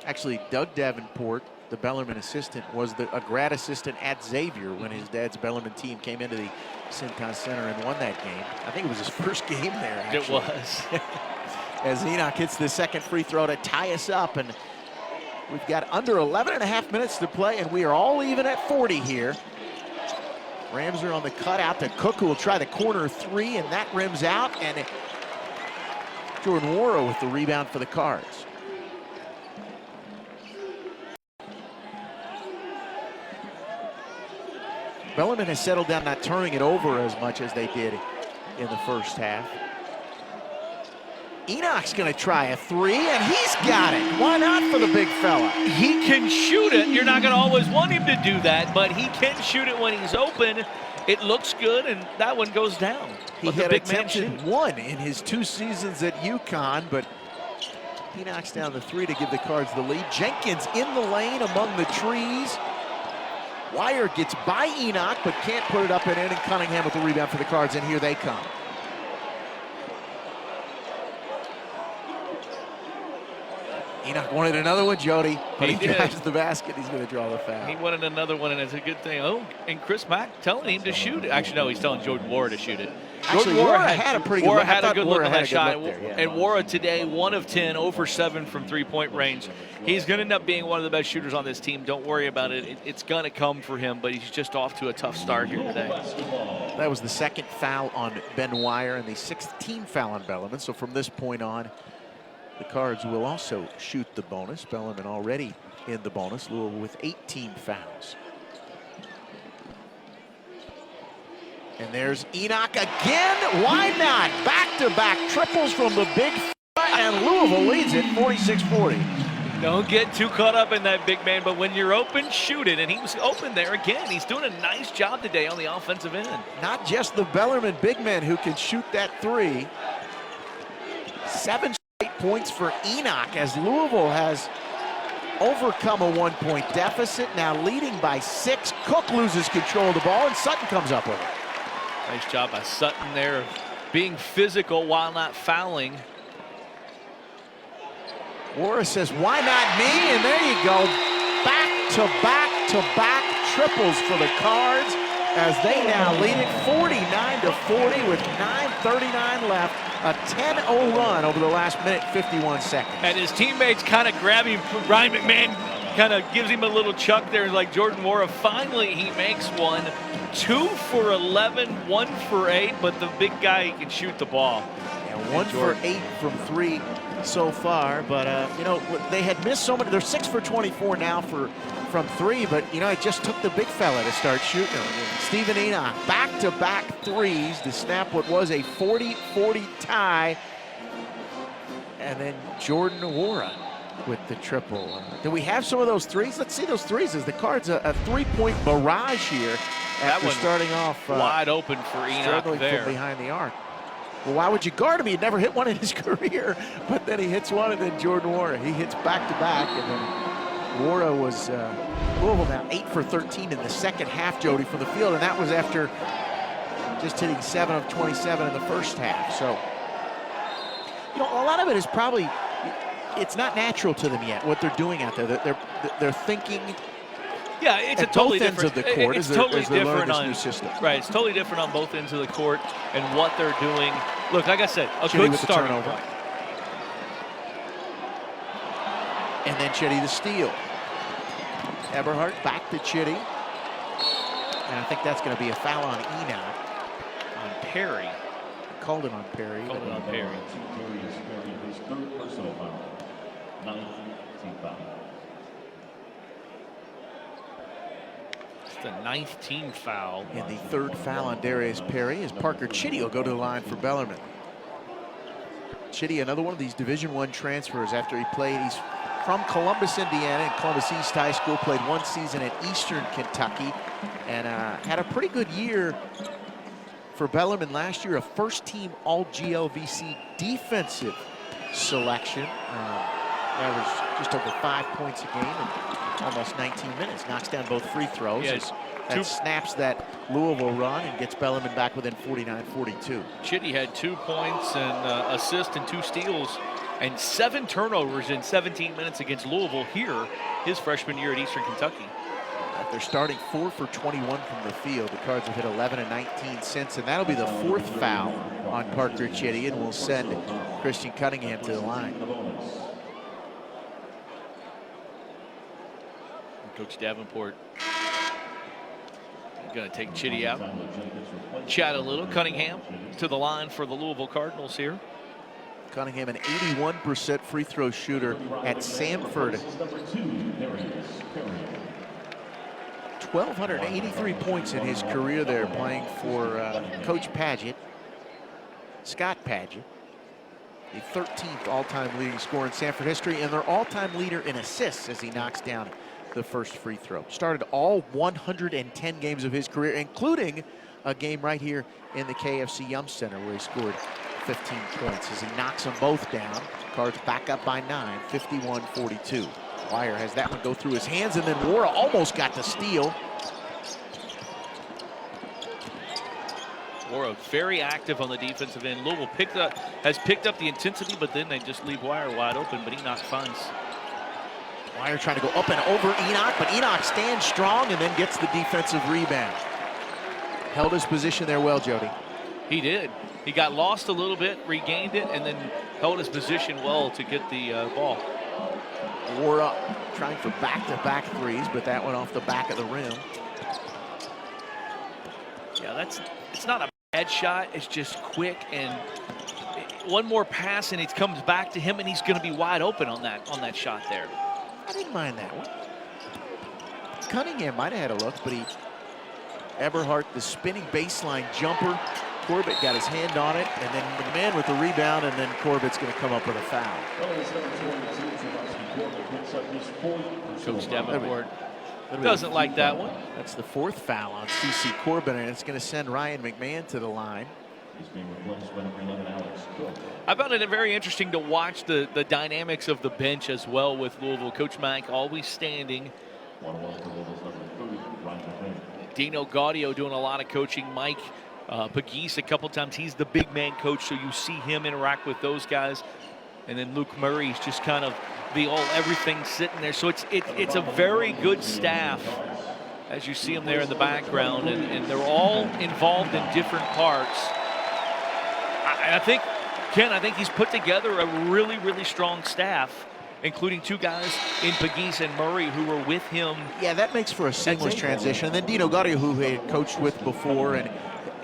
Actually, Doug Davenport, the Bellarmine assistant, was a grad assistant at Xavier when his dad's Bellarmine team came into the Simcon Center and won that game. I think it was his first game there, actually. It was. As Enoch hits the second free throw to tie us up, and we've got under 11.5 minutes to play, and we are all even at 40 here. Rams are on the cutout to Cook, who will try the corner three, and that rims out, and Jordan Wara with the rebound for the Cards. Bellarmine has settled down, not turning it over as much as they did in the first half. Enoch's going to try a three, and he's got it. Why not for the big fella? He can shoot it. You're not going to always want him to do that, but he can shoot it when he's open. It looks good, and that one goes down. He had attempted one in his 2 seasons at UConn, but he knocks down the three to give the Cards the lead. Jenkins in the lane among the trees. Wire gets by Enoch, but can't put it up and in, and Cunningham with the rebound for the Cards, and here they come. Enoch wanted another one, Jody, but he drives the basket. He's going to draw the foul. He wanted another one, and it's a good thing. Oh, and Chris Mack telling him to shoot it. Actually, no, he's telling Jordan Wara to shoot it. Actually, Wara had a pretty good look. Had a good look Wara on that shot. There, yeah. And Wara today, 1 of 10, 0 for 7 from three-point range. He's going to end up being one of the best shooters on this team. Don't worry about it. It's going to come for him, but he's just off to a tough start here today. That was the second foul on Ben Wire and the 6th team foul on Bellarmine. So from this point on, the Cards will also shoot the bonus. Bellarmine already in the bonus. Louisville with 18 fouls. And there's Enoch again. Why not? Back-to-back triples from the big and Louisville leads it 46-40. Don't get too caught up in that big man, but when you're open, shoot it. And he was open there again. He's doing a nice job today on the offensive end. Not just the Bellarmine big man who can shoot that three. 7 straight points for Enoch as Louisville has overcome a 1-point deficit, now leading by 6. Cook loses control of the ball, and Sutton comes up with it. Nice job by Sutton there of being physical while not fouling. Wara says, why not me? And there you go. Back-to-back triples for the Cards as they now lead it 49-40 with 9:39 left. A 10-0 run over the last minute, 51 seconds. And his teammates kind of grab him. Ryan McMahon kind of gives him a little chuck there, like Jordan Wara. Finally, he makes one. 2 for 11, 1 for 8, but the big guy can shoot the ball. Yeah, 1 for 8 from 3 so far, but you know, they had missed so many. They're 6 for 24 now from 3, but you know, it just took the big fella to start shooting them. Stephen Enoch, back-to-back threes to snap what was a 40-40 tie, and then Jordan Wara with the triple. Do we have some of those threes? Let's see those threes as the Cards a 3-point barrage here after starting off wide open for Enoch there from behind the arc. Well, why would you guard him? He'd never hit one in his career, but then he hits one, and then Jordan Wara, he hits back-to-back, and then Wara was Louisville now 8 for 13 in the second half, Jody, from the field, and that was after just hitting 7 of 27 in the first half. So, you know, a lot of it is probably, it's not natural to them yet, what they're doing out there. They're thinking. Yeah, it's at a totally both ends different. of the court It's as totally they learn different this on new system. Right, it's totally different on both ends of the court and what they're doing. Look, like I said, a Chitty good with the starting turnover. point. And then Chitty the steal. Eberhardt back to Chitty. And I think that's going to be a foul on Enoch. On Perry. Called it on Perry. Called it on Perry. It's the 9th team foul. And the 3rd foul on Darius Perry as Parker Chitty will go to the line for Bellarmine. Chitty, another one of these Division I transfers after he played. He's from Columbus, Indiana, and Columbus East High School. Played 1 season at Eastern Kentucky and had a pretty good year for Bellarmine last year. A first-team All-GLVC defensive selection. Averaged just over 5 points a game in almost 19 minutes. Knocks down both free throws. Yeah, That snaps that Louisville run and gets Bellarmine back within 49-42. Chitty had 2 points and assist and 2 steals and 7 turnovers in 17 minutes against Louisville here, his freshman year at Eastern Kentucky. They're starting 4 for 21 from the field. The Cards have hit 11 and 19 since, and that'll be the 4th foul on Parker Chitty, and will send Christian Cunningham to the line. Coach Davenport going to take Chitty out. Chat a little. Cunningham to the line for the Louisville Cardinals here. Cunningham, an 81% free throw shooter at Samford. 1,283 points in his career there, playing for Coach Padgett, Scott Padgett, the 13th all-time leading scorer in Samford history, and their all-time leader in assists as he knocks down the first free throw. Started all 110 games of his career, including a game right here in the KFC Yum Center where he scored 15 points as he knocks them both down. Cards back up by 9, 51-42. Wire has that one go through his hands, and then Wara almost got the steal. Wara very active on the defensive end. Louisville has picked up the intensity, but then they just leave Wire wide open, but Enoch finds. Wire trying to go up and over Enoch, but Enoch stands strong and then gets the defensive rebound. Held his position there well, Jody. He did. He got lost a little bit, regained it, and then held his position well to get the ball. Wara trying for back-to-back threes, but that went off the back of the rim. Yeah, it's not a bad shot. It's just quick, and one more pass, and it comes back to him, and he's going to be wide open on that shot there. I didn't mind that one. Cunningham might have had a look, but Eberhardt, the spinning baseline jumper. Corbett got his hand on it, and then the man with the rebound, and then Corbett's going to come up with a foul. Coach Davenport doesn't like that one. That's the 4th foul on C.C. Corbett, and it's going to send Ryan McMahon to the line. I found it very interesting to watch the dynamics of the bench as well with Louisville. Coach Mack always standing. Dino Gaudio doing a lot of coaching. Mike Pegues a couple times. He's the big man coach, so you see him interact with those guys. And then Luke Murray's just kind of the everything sitting there. So it's a very good staff as you see them there in the background, and they're all involved in different parts. I think, Ken, he's put together a really, really strong staff, including 2 guys in Pegues and Murray who were with him. Yeah, that makes for a seamless transition. And then Dino Gaudio, who he had coached with before, and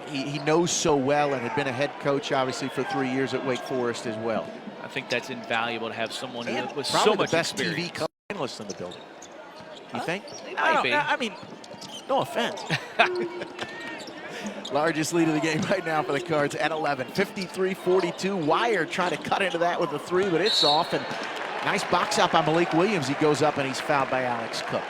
he knows so well and had been a head coach, obviously, for 3 years at Wake Forest as well. I think that's invaluable to have someone with so probably much the best experience. TV analyst in the building. You think? I mean, no offense. Largest lead of the game right now for the Cards at 11. 53-42. Wire trying to cut into that with a 3, but it's off. And nice box up by Malik Williams. He goes up and he's fouled by Alex Cook.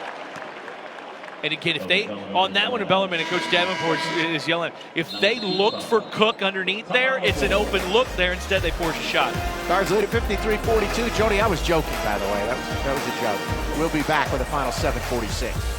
And again, if they, on that one, Bellarmine and Coach Davenport is yelling, if they look for Cook underneath there, it's an open look there. Instead, they force a shot. Cards lead at 53-42. Jody, I was joking, by the way. That was a joke. We'll be back with a final 7:46.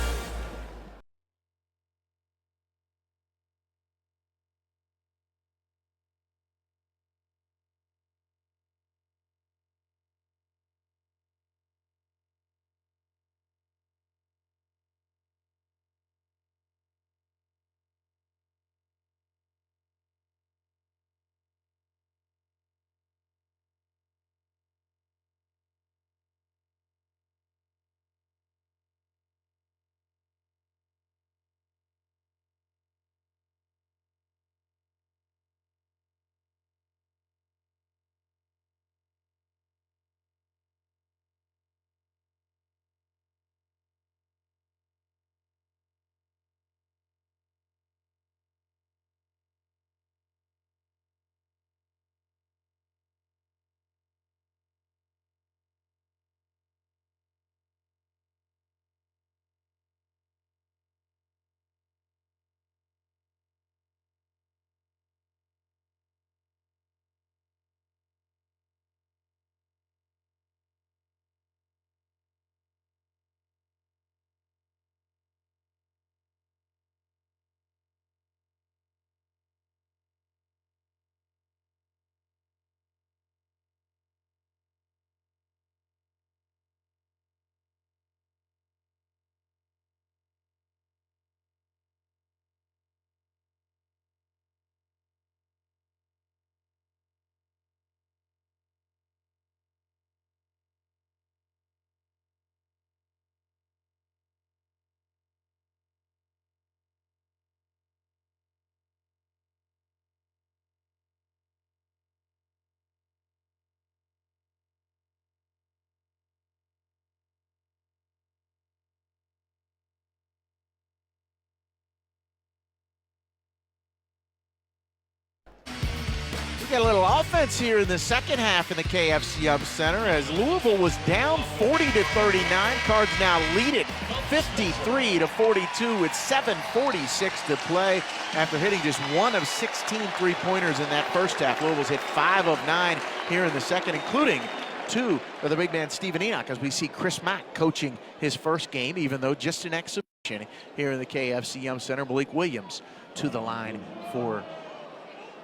got a little offense here in the second half in the KFC Center as Louisville was down 40-39. Cards now lead it 53-42 with 7:46 to play after hitting just 1 of 16 three-pointers in that first half. Louisville's hit 5 of 9 here in the second, including 2 for the big man Stephen Enoch, as we see Chris Mack coaching his first game, even though just an exhibition here in the KFC Center. Malik Williams to the line for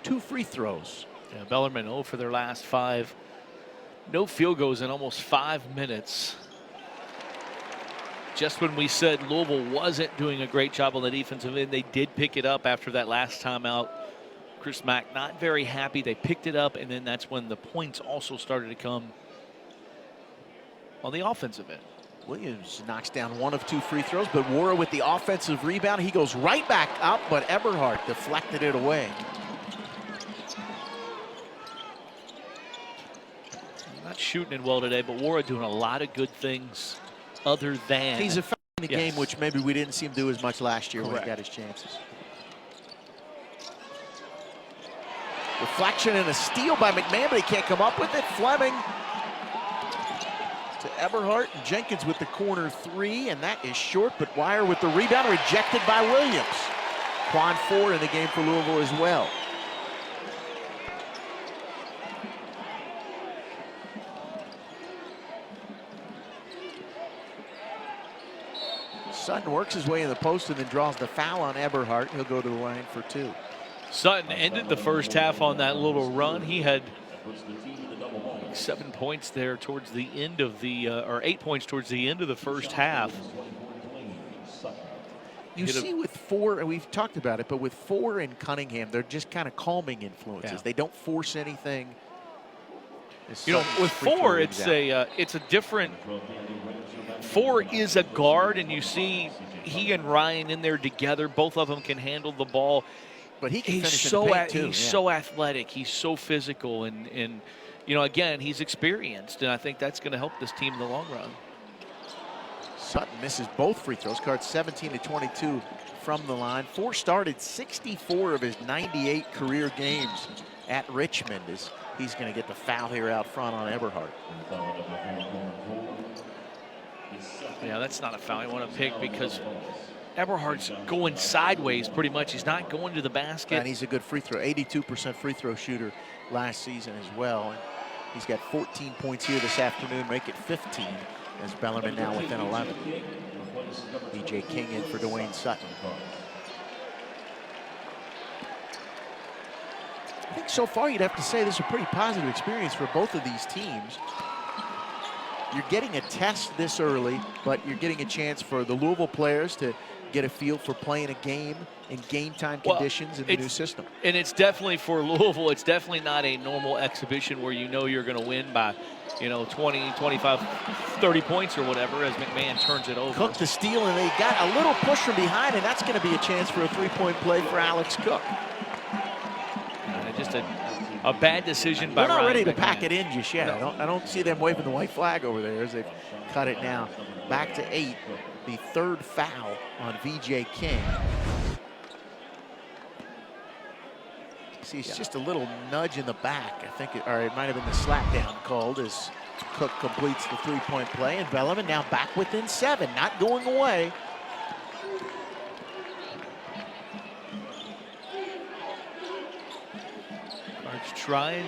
2 free throws. Yeah, Bellarmine 0 for their last 5. No field goals in almost 5 minutes. Just when we said Louisville wasn't doing a great job on the defensive end, they did pick it up after that last timeout. Chris Mack not very happy. They picked it up, and then that's when the points also started to come on the offensive end. Williams knocks down 1 of 2 free throws, but Wara with the offensive rebound. He goes right back up, but Eberhardt deflected it away. Not shooting it well today, but Wara doing a lot of good things other than... He's affecting the game, which maybe we didn't see him do as much last year. Correct. When he got his chances. Deflection and a steal by McMahon, but he can't come up with it. Fleming to Eberhardt, and Jenkins with the corner 3, and that is short, but Wire with the rebound, rejected by Williams. Quad 4 in the game for Louisville as well. Sutton works his way in the post and then draws the foul on Eberhardt. He'll go to the line for 2. Sutton ended the first half on that little run. He had 7 points there towards the end of the, or 8 points towards the end of the first half. You see with 4, and we've talked about it, but with 4 in Cunningham, they're just kind of calming influences. Yeah. They don't force anything. You know, with 4, it's a different. 4 is a guard, and you see he and Ryan in there together. Both of them can handle the ball. But he can finish so in the paint too. He's so athletic. He's so physical, and you know, again, he's experienced, and I think that's going to help this team in the long run. Sutton misses both free throws. Card 17-22 from the line. 4 started 64 of his 98 career games at Richmond. As he's going to get the foul here out front on Eberhardt. Yeah, that's not a foul I want to pick because Eberhardt's going sideways pretty much. He's not going to the basket. And he's a good free throw, 82% free throw shooter last season as well. And he's got 14 points here this afternoon, make it 15 as Bellarmine now within 11. BJ King in for Dwayne Sutton. I think so far you'd have to say this is a pretty positive experience for both of these teams. You're getting a test this early, but you're getting a chance for the Louisville players to get a feel for playing a game in game time conditions in the new system. And it's definitely for Louisville, it's definitely not a normal exhibition where you know you're going to win by, you know, 20, 25, 30 points or whatever as McMahon turns it over. Cook the steal, and they got a little push from behind, and that's going to be a chance for a three-point play for Alex Cook. Just a bad decision by Ryan. They're not ready to McMahon. pack it in just yet. No. I don't see them waving the white flag over there as they've cut it now. Back to 8, the 3rd foul on VJ King. See, it's just a little nudge in the back. I think, or it might have been the slap down called as Cook completes the three-point play. And Bellarmine now back within 7, not going away. Trying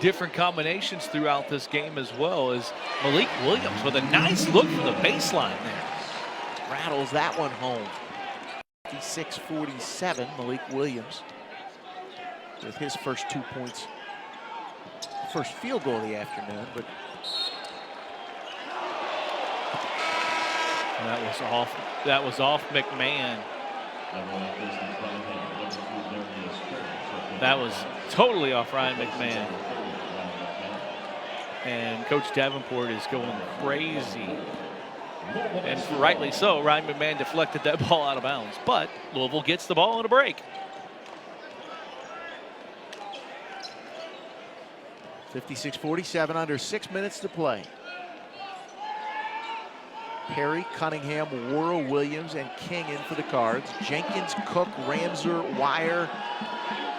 different combinations throughout this game as well as Malik Williams with a nice look from the baseline there. Rattles that one home. 56-47, Malik Williams with his first 2 points. First field goal of the afternoon, but that was off McMahon. That was totally off Ryan McMahon. And Coach Davenport is going crazy. And rightly so, Ryan McMahon deflected that ball out of bounds. But Louisville gets the ball on a break. 56-47, under 6 minutes to play. Perry, Cunningham, Worrell, Williams, and King in for the Cards. Jenkins, Cook, Ramser, Wire,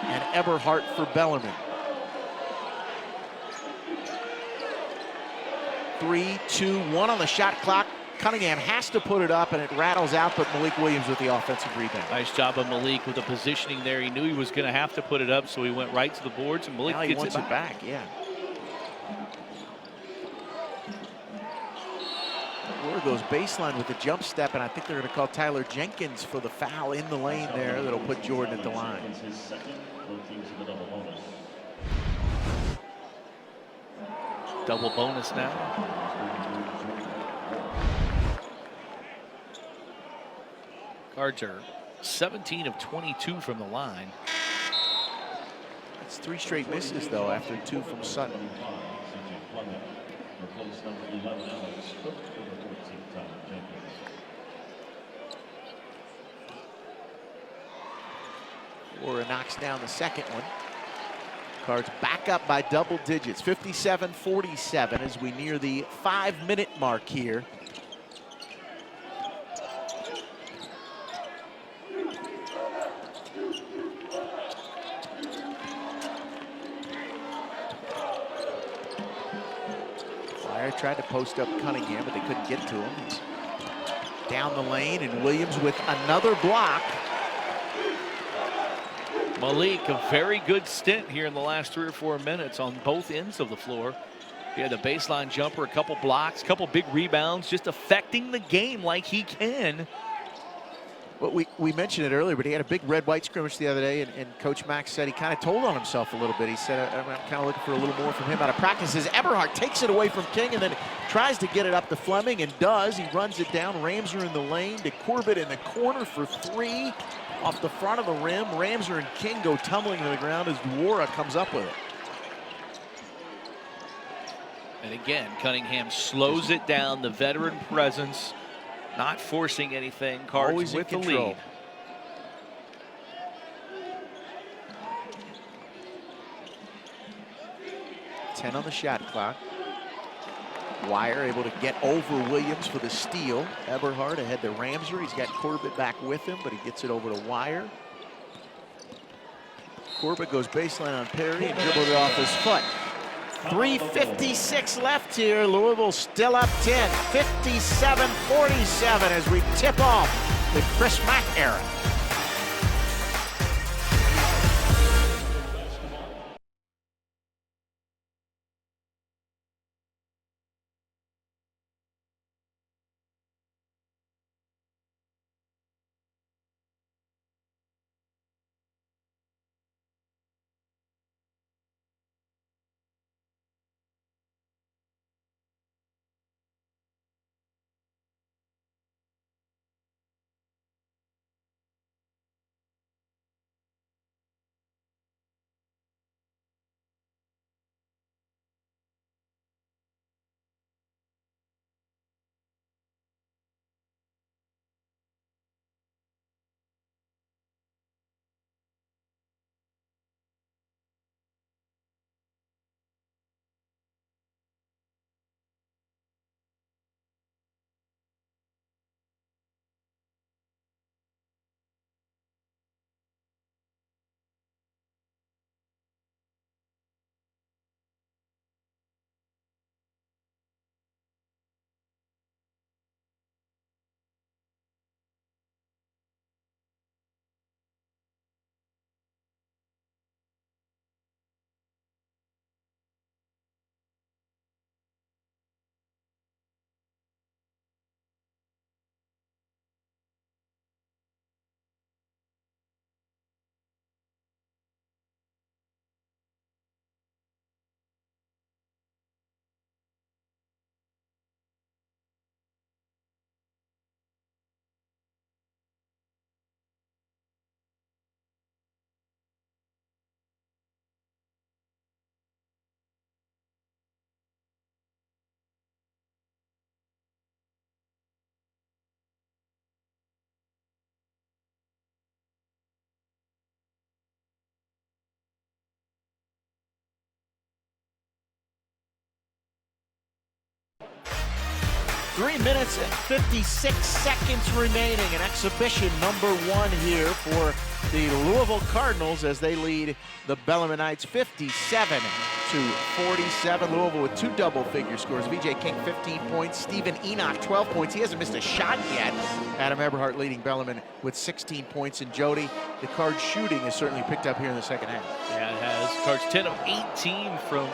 and Eberhardt for Bellarmine. 3, 2, 1 on the shot clock. Cunningham has to put it up, and it rattles out, but Malik Williams with the offensive rebound. Nice job of Malik with the positioning there. He knew he was going to have to put it up, so he went right to the boards, and Malik now he gets wants it back. Yeah. Ward goes baseline with the jump step, and I think they're going to call Tyler Jenkins for the foul in the lane there. That'll put Jordan at the line. Double bonus now. Cards are 17 of 22 from the line. It's 3 straight misses, though, after 2 from Sutton. Wara knocks down the second one. Cards back up by double digits, 57-47 as we near the 5-minute mark here. Flyer tried to post up Cunningham, but they couldn't get to him. He's down the lane, and Williams with another block. Malik, a very good stint here in the last 3 or 4 minutes on both ends of the floor. He had a baseline jumper, a couple blocks, a couple big rebounds, just affecting the game like he can. Well, we mentioned it earlier, but he had a big red-white scrimmage the other day, and Coach Max said he kind of told on himself a little bit. He said, I'm kind of looking for a little more from him out of practice. As Eberhardt takes it away from King and then tries to get it up to Fleming and does. He runs it down. Ramser in the lane to Corbett in the corner for 3. Off the front of the rim, Ramser and King go tumbling to the ground as Wara comes up with it. And again, Cunningham slows it down, the veteran presence, not forcing anything. Cards Always with the control. lead. On the shot clock. Wire able to get over Williams for the steal. Eberhardt ahead to Ramser. He's got Corbett back with him, but he gets it over to Wire. Corbett goes baseline on Perry and dribbled it off his foot. 3:56 left here. Louisville still up 10. 57-47 as we tip off the Chris Mack era. Three minutes and 56 seconds remaining. An exhibition #1 here for the Louisville Cardinals as they lead the Bellarmine Knights 57 to 47. Louisville with 2 double-figure scores. VJ King 15 points. Stephen Enoch 12 points. He hasn't missed a shot yet. Adam Eberhardt leading Bellarmine with 16 points. And Jody, the Cards shooting has certainly picked up here in the second half. Yeah, it has. Cards 10 of 18 from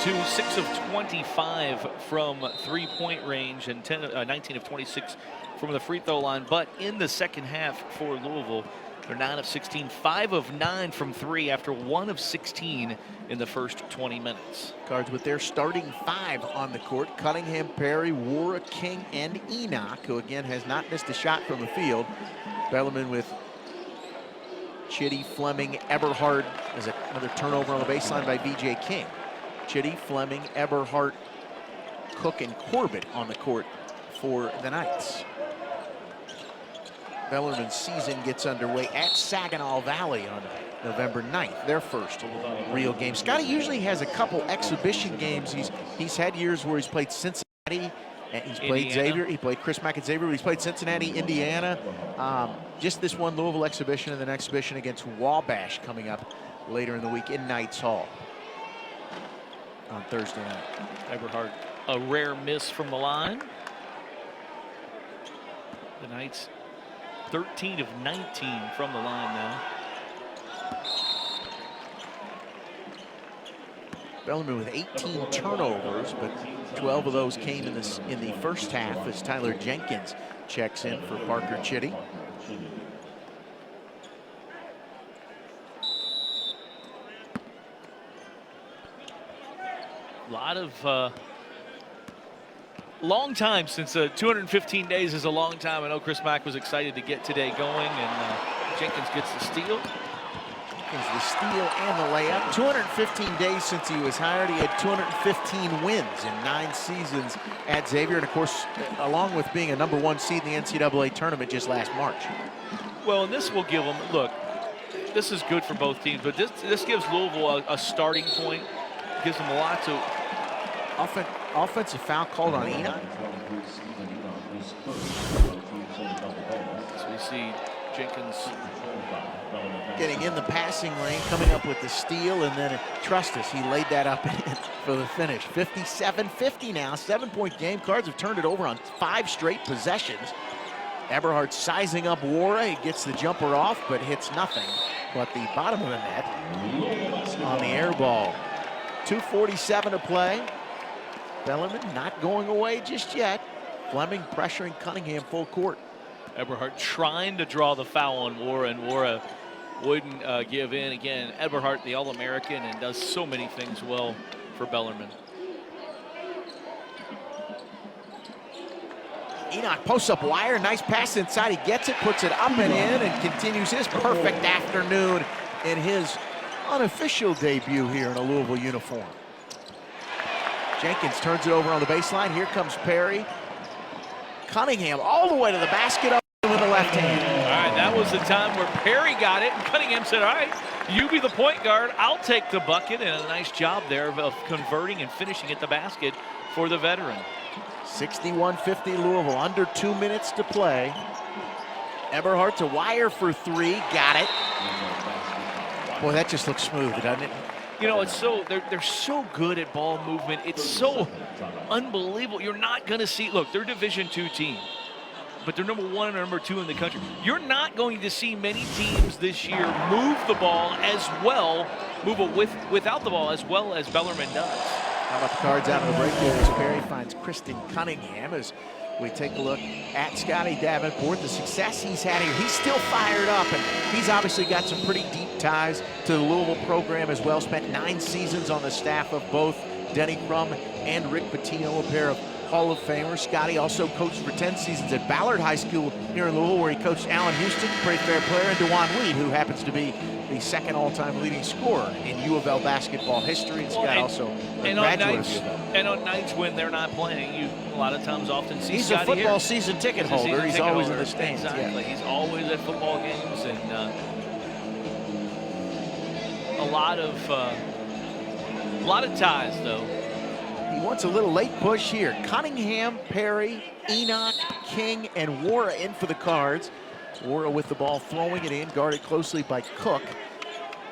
2, 6 of 25 from three-point range, and 19 of 26 from the free throw line. But in the second half for Louisville, they're 9 of 16, 5 of 9 from 3 after 1 of 16 in the first 20 minutes. Cards with their starting 5 on the court: Cunningham, Perry, Wara, King, and Enoch, who again has not missed a shot from the field. Bellarmine with Chitty, Fleming, Eberhardt. There's another turnover on the baseline by VJ King. Chitty, Fleming, Eberhardt, Cook, and Corbett on the court for the Knights. Bellarmine's season gets underway at Saginaw Valley on November 9th, their first real game. Scotty usually has a couple exhibition games. He's had years where he's played Cincinnati, and he's played Xavier. He played Chris Mack at Xavier, but he's played Cincinnati, Indiana. Just this one Louisville exhibition, and then exhibition against Wabash coming up later in the week in Knights Hall on Thursday night. Eberhardt, a rare miss from the line. The Knights 13 of 19 from the line now. Bellarmine with 18 turnovers, but 12 of those came in the first half as Tyler Jenkins checks in for Parker Chitty. A lot of long time since 215 days is a long time. I know Chris Mack was excited to get today going, and Jenkins gets the steal. Jenkins the steal and the layup. 215 days since he was hired. He had 215 wins in 9 seasons at Xavier, and of course, along with being a #1 seed in the NCAA tournament just last March. Well, and this will give them, look, this is good for both teams, but this gives Louisville a starting point. Gives them a lot to. Offensive foul called on Enoch. So we see Jenkins getting in the passing lane, coming up with the steal, and then trust us, he laid that up for the finish. 57-50 now, 7-point game. Cards have turned it over on 5 straight possessions. Eberhardt sizing up Wara. He gets the jumper off, but hits nothing but the bottom of the net on the air ball. 2:47 to play. Bellarmine not going away just yet. Fleming pressuring Cunningham full court. Eberhardt trying to draw the foul on Wara, and Wara wouldn't give in. Again, Eberhardt, the All-American, and does so many things well for Bellarmine. Enoch posts up wire, nice pass inside. He gets it, puts it up and in, and continues his perfect afternoon in his unofficial debut here in a Louisville uniform. Jenkins turns it over on the baseline. Here comes Perry. Cunningham all the way to the basket up with the left hand. All right, that was the time where Perry got it, and Cunningham said, all right, you be the point guard, I'll take the bucket, and a nice job there of converting and finishing at the basket for the veteran. 61-50 Louisville, under 2 minutes to play. Eberhardt to wire for 3, got it. Boy, that just looks smooth, doesn't it? You know, it's so they're so good at ball movement. It's so unbelievable. You're not going to see. Look, they're Division II team, but they're #1 and #2 in the country. You're not going to see many teams this year move the ball as well, without the ball as well as Bellarmine does. How about the Cards out of the break here as Perry finds Kristen Cunningham as we take a look at Scotty Davenport, the success he's had here. He's still fired up, and he's obviously got some pretty deep ties to the Louisville program as well. Spent 9 seasons on the staff of both Denny Crum and Rick Pitino, a pair of Hall of Famers. Scotty also coached for 10 seasons at Ballard High School here in Louisville, where he coached Allen Houston, pretty fair player, and DeJuan Weed, who happens to be the 2nd all-time leading scorer in U of L basketball history. And Scott also a graduate of U of L. And on nights when they're not playing, you a lot of times often see he's Scotty a football here. season ticket holder. He's always in the stands. Exactly. Yeah. He's always at football games, and a lot of ties though. He wants a little late push here. Cunningham, Perry, Enoch, King, and Wara in for the Cards. Wara with the ball, throwing it in, guarded closely by Cook.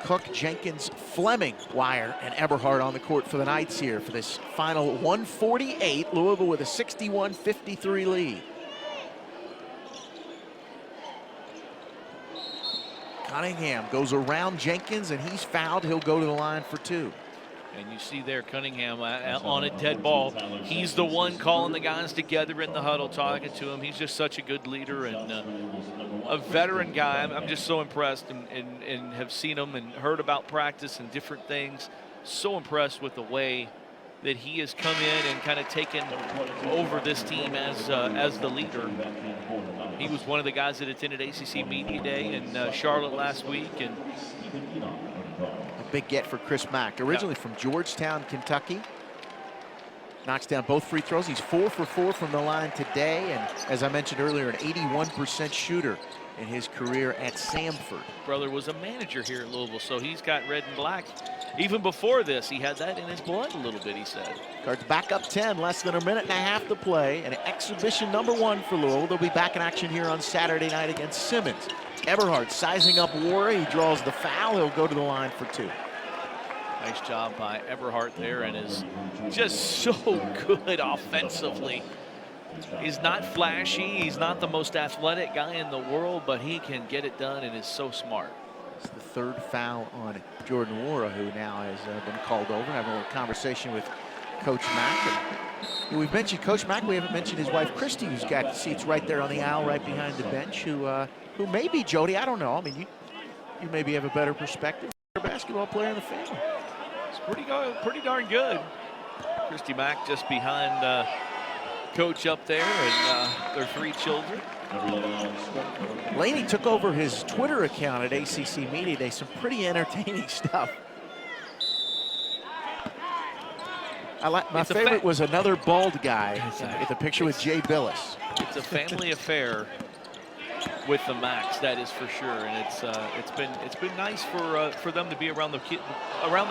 Cook, Jenkins, Fleming, Wire, and Eberhardt on the court for the Knights here for this final 148. Louisville with a 61-53 lead. Cunningham goes around Jenkins, and he's fouled. He'll go to the line for 2. And you see there Cunningham on a dead ball. He's the one calling the guys together in the huddle, talking to him. He's just such a good leader and a veteran guy. I'm just so impressed and have seen him and heard about practice and different things. So impressed with the way that he has come in and kind of taken over this team as the leader. He was one of the guys that attended ACC Media Day in Charlotte last week. And a big get for Chris Mack, originally from Georgetown, Kentucky. Knocks down both free throws. He's 4 for 4 from the line today, and as I mentioned earlier, an 81% shooter in his career at Samford. Brother was a manager here at Louisville, so he's got red and black. Even before this, he had that in his blood a little bit, he said. Cards back up 10, less than a minute and a half to play, and exhibition number 1 for Louisville. They'll be back in action here on Saturday night against Simmons. Eberhardt sizing up Wara. He draws the foul. He'll go to the line for 2. Nice job by Eberhardt there, and is just so good offensively. He's not flashy. He's not the most athletic guy in the world, but he can get it done and is so smart. It's the 3rd foul on Jordan Wara, who now has been called over. Having a little conversation with Coach Mack. And we've mentioned Coach Mack. We haven't mentioned his wife, Christy, who's got seats right there on the aisle right behind the bench, who may be Jody. I don't know. I mean, you maybe have a better perspective. A basketball player in the family. It's pretty darn good. Christy Mack just behind Coach up there and their 3 children. Laney took over his Twitter account at ACC Media Day. Some pretty entertaining stuff. My favorite was another bald guy with a picture with Jay Billis. It's a family affair with the Macks, that is for sure, and it's been nice for them to be around the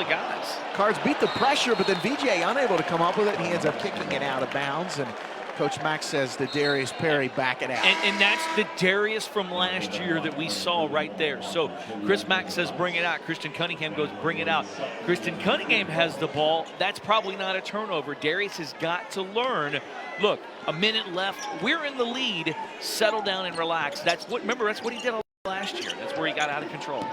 guys. Cards beat the pressure, but then VJ unable to come up with it, and he ends up kicking it out of bounds. And Coach Mack says to Darius Perry, back it out. And that's the Darius from last year that we saw right there. So Chris Mack says, bring it out. Christian Cunningham goes, bring it out. Christian Cunningham has the ball. That's probably not a turnover. Darius has got to learn, look, a minute left. We're in the lead. Settle down and relax. Remember, that's what he did last year. That's where he got out of control.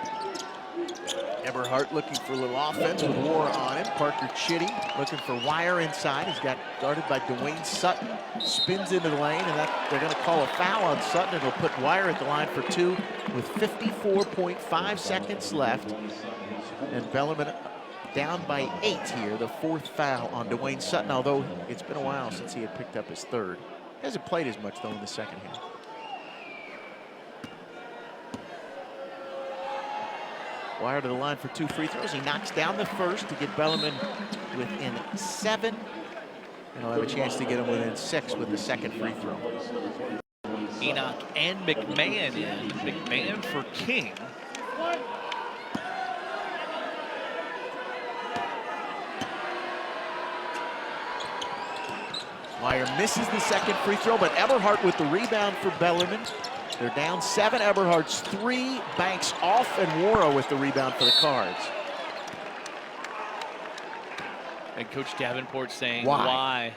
Eberhardt looking for a little offense with Wara on him. Parker Chitty looking for Wire inside. He's got guarded by Dwayne Sutton. Spins into the lane, and they're going to call a foul on Sutton. It'll put Wire at the line for 2 with 54.5 seconds left. And Bellarmine down by 8 here. The 4th foul on Dwayne Sutton, although it's been a while since he had picked up his 3rd. Hasn't played as much, though, in the second half. Wire to the line for 2 free throws. He knocks down the first to get Bellarmine within 7. And he'll have a chance to get him within 6 with the 2nd free throw. Enoch and McMahon in. McMahon for King. Wire misses the 2nd free throw, but Eberhardt with the rebound for Bellarmine. They're down 7. Eberhardt's 3 banks off, and Wara with the rebound for the Cards. And Coach Davenport saying, why?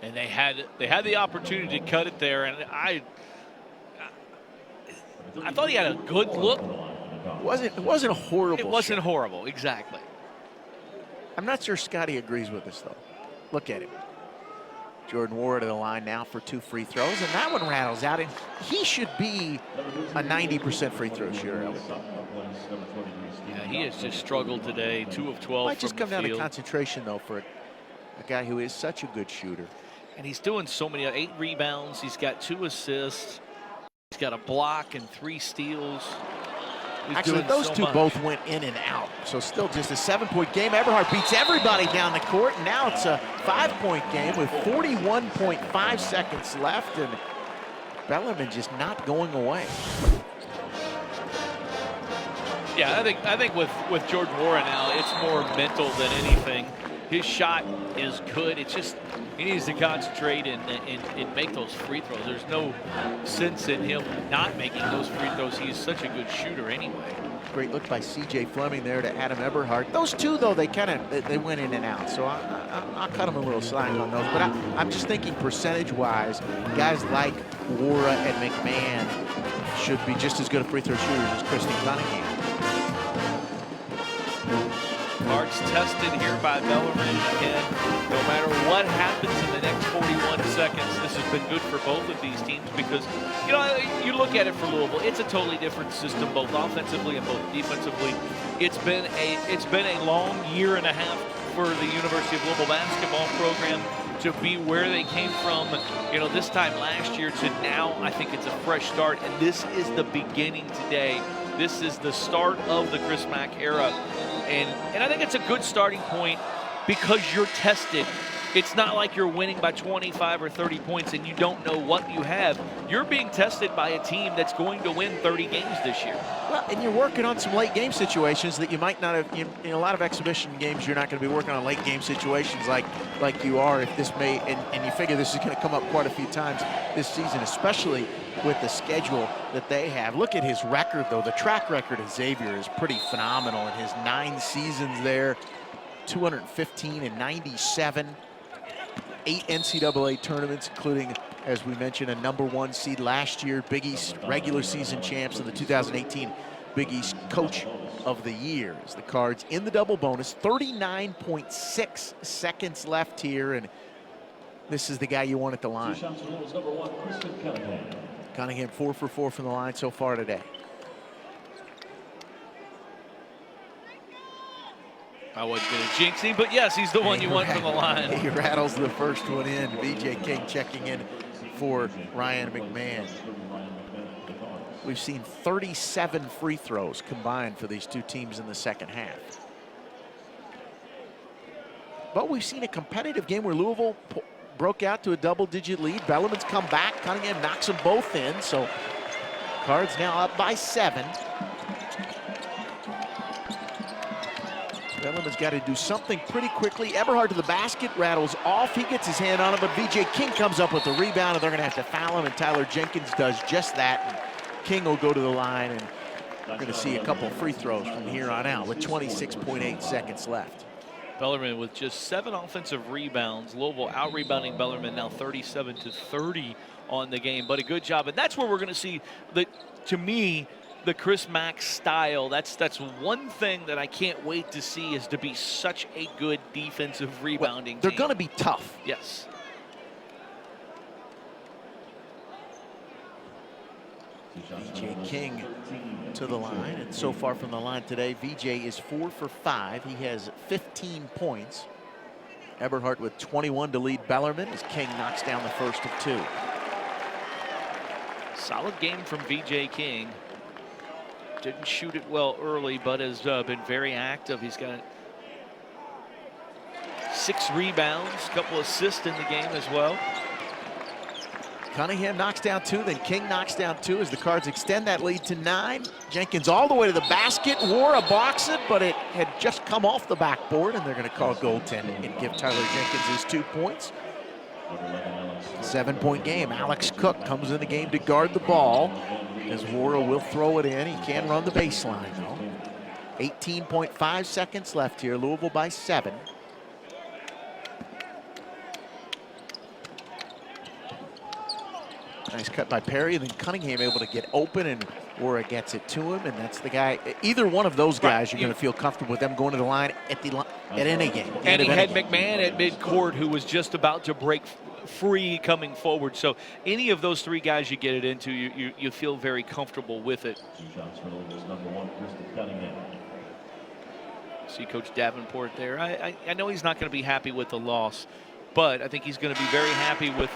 And they had the opportunity to cut it there, and I thought he had a good look. It wasn't a horrible. It wasn't horrible, exactly. I'm not sure Scotty agrees with us, though. Look at him. Jordan Wara to the line now for 2 free throws, and that one rattles out, and he should be a 90% free throw shooter. Yeah, he has just struggled today, 2 of 12 Might just come down to field. concentration, though, for a guy who is such a good shooter. And he's doing so many, 8 rebounds, he's got 2 assists, he's got a block and 3 steals. Actually, those 2 both went in and out, so still just a 7-point game. Eberhardt beats everybody down the court, and now it's a 5-point game with 41.5 seconds left, and Bellarmine just not going away. Yeah, I think with Jordan Wara now, it's more mental than anything. His shot is good. It's just he needs to concentrate and make those free throws. There's no sense in him not making those free throws. He's such a good shooter anyway. Great look by C.J. Fleming there to Adam Eberhardt. Those two, though, they went in and out. So I'll cut them a little slack on those. But I'm just thinking percentage-wise, guys like Wara and McMahon should be just as good a free throw shooters as Christian Cunningham. Cards tested here by Bellarmine, and no matter what happens in the next 41 seconds, this has been good for both of these teams because, you know, you look at it for Louisville, it's a totally different system, both offensively and both defensively. It's been a long year and a half for the University of Louisville basketball program to be where they came from, you know, this time last year to now. I think it's a fresh start, and this is the beginning today. This is the start of the Chris Mack era. And I think it's a good starting point because you're tested. It's not like you're winning by 25 or 30 points and you don't know what you have. You're being tested by a team that's going to win 30 games this year. Well, and you're working on some late game situations that you might not have. In a lot of exhibition games, you're not going to be working on late game situations like you are if this may, and you figure this is going to come up quite a few times this season, especially with the schedule that they have. Look at his record, though. The track record of Xavier is pretty phenomenal in his 9 seasons there. 215 and 97. 8 NCAA tournaments, including, as we mentioned, a #1 seed last year, Big East regular season champs, and the 2018 Big East Coach of the Year. As the Cards in the double bonus, 39.6 seconds left here, and this is the guy you want at the line. Cunningham 4 for 4 from the line so far today. I wasn't going to jinx him, but yes, he's the one you want from the line. He rattles the first one in. VJ King checking in for Ryan McMahon. We've seen 37 free throws combined for these two teams in the second half. But we've seen a competitive game where Louisville broke out to a double-digit lead. Bellarmine's come back. Cunningham knocks them both in. So Cards now up by 7. Bellarmine's got to do something pretty quickly. Eberhardt to the basket, rattles off. He gets his hand on it, but VJ King comes up with the rebound, and they're going to have to foul him, and Tyler Jenkins does just that. And King will go to the line, and we're going to see a couple free throws from here on out with 26.8 seconds left. Bellarmine with just 7 offensive rebounds. Louisville out-rebounding Bellarmine now 37-30 on the game, but a good job. And that's where we're going to see, to me, the Chris Mack style. That's one thing that I can't wait to see, is to be such a good defensive rebounding team. They're going to be tough. Yes. VJ King to the line, and so far from the line today, VJ is 4 for 5. He has 15 points. Eberhardt with 21 to lead Bellarmine as King knocks down the first of 2. Solid game from VJ King. Didn't shoot it well early, but has been very active. He's got 6 rebounds, a couple assists in the game as well. Cunningham knocks down 2, then King knocks down 2 as the Cards extend that lead to 9. Jenkins all the way to the basket. Wara blocks it, but it had just come off the backboard, and they're going to call goaltending and give Tyler Jenkins his 2 points. 7-point game. Alex Cook comes in the game to guard the ball, as Wara will throw it in. He can run the baseline, though. 18.5 seconds left here. Louisville by 7. Nice cut by Perry, and then Cunningham able to get open, and Wara gets it to him, and that's the guy. Either one of those guys, you're going to feel comfortable with them going to the line at any game. And he had McMahon at midcourt, who was just about to break free coming forward. So any of those 3 guys you get it into, you feel very comfortable with it. See Coach Davenport there. I know he's not going to be happy with the loss, but I think he's going to be very happy with.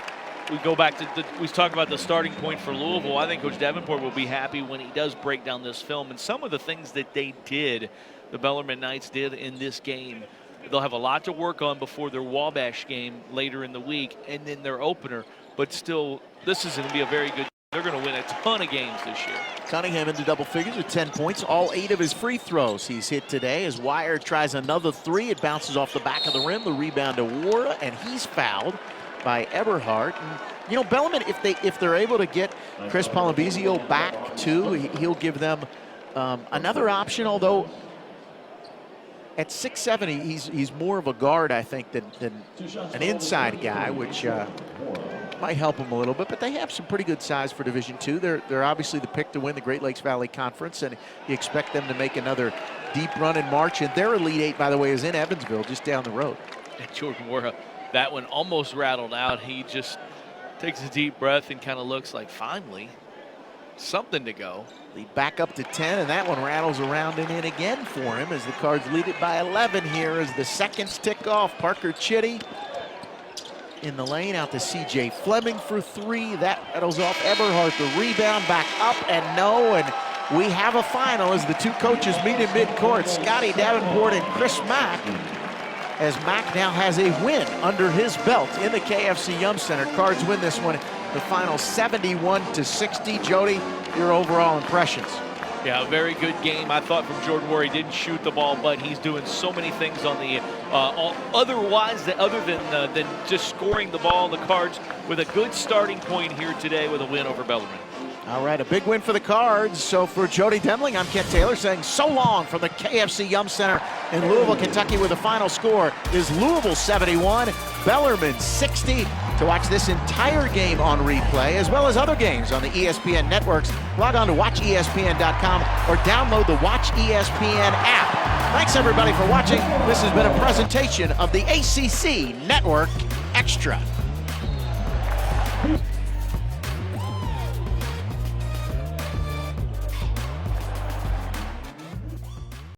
We go back to we talk about the starting point for Louisville. I think Coach Davenport will be happy when he does break down this film, and some of the things that they did, the Bellarmine Knights did in this game. They'll have a lot to work on before their Wabash game later in the week, and then their opener. But still, this is going to be a very good They're going to win a ton of games this year. Cunningham into double figures with 10 points. All 8 of his free throws he's hit today. As Wire tries another 3, it bounces off the back of the rim. The rebound to Wara, and he's fouled by Eberhardt. And, you know, Bellarmine, if they're able to get Chris Palambizio back too, he'll give them another option. Although at 6'7", he's more of a guard, I think, than an inside guy, which might help them a little bit. But they have some pretty good size for Division II. They're obviously the pick to win the Great Lakes Valley Conference, and you expect them to make another deep run in March. And their Elite Eight, by the way, is in Evansville, just down the road. And Jordan Wara, that one almost rattled out. He just takes a deep breath and kind of looks like, finally, something to go. Lead back up to 10, and that one rattles around and in again for him as the Cards lead it by 11 here as the seconds tick off. Parker Chitty in the lane, out to C.J. Fleming for 3. That rattles off Eberhardt. The rebound back up and no, and we have a final as the two coaches meet in midcourt. Scotty Davenport and Chris Mack, as Mack now has a win under his belt in the KFC Yum Center. Cards win this one, the final 71-60. Jody, your overall impressions? Yeah, a very good game. I thought from Jordan Wara, he didn't shoot the ball, but he's doing so many things on the other than just scoring the ball. The Cards with a good starting point here today with a win over Bellarmine. All right, a big win for the Cards. So for Jody Demling, I'm Kent Taylor saying so long from the KFC Yum Center in Louisville, Kentucky, where the final score is Louisville 71, Bellarmine 60. To watch this entire game on replay, as well as other games on the ESPN Networks, log on to watchespn.com or download the Watch ESPN app. Thanks, everybody, for watching. This has been a presentation of the ACC Network Extra.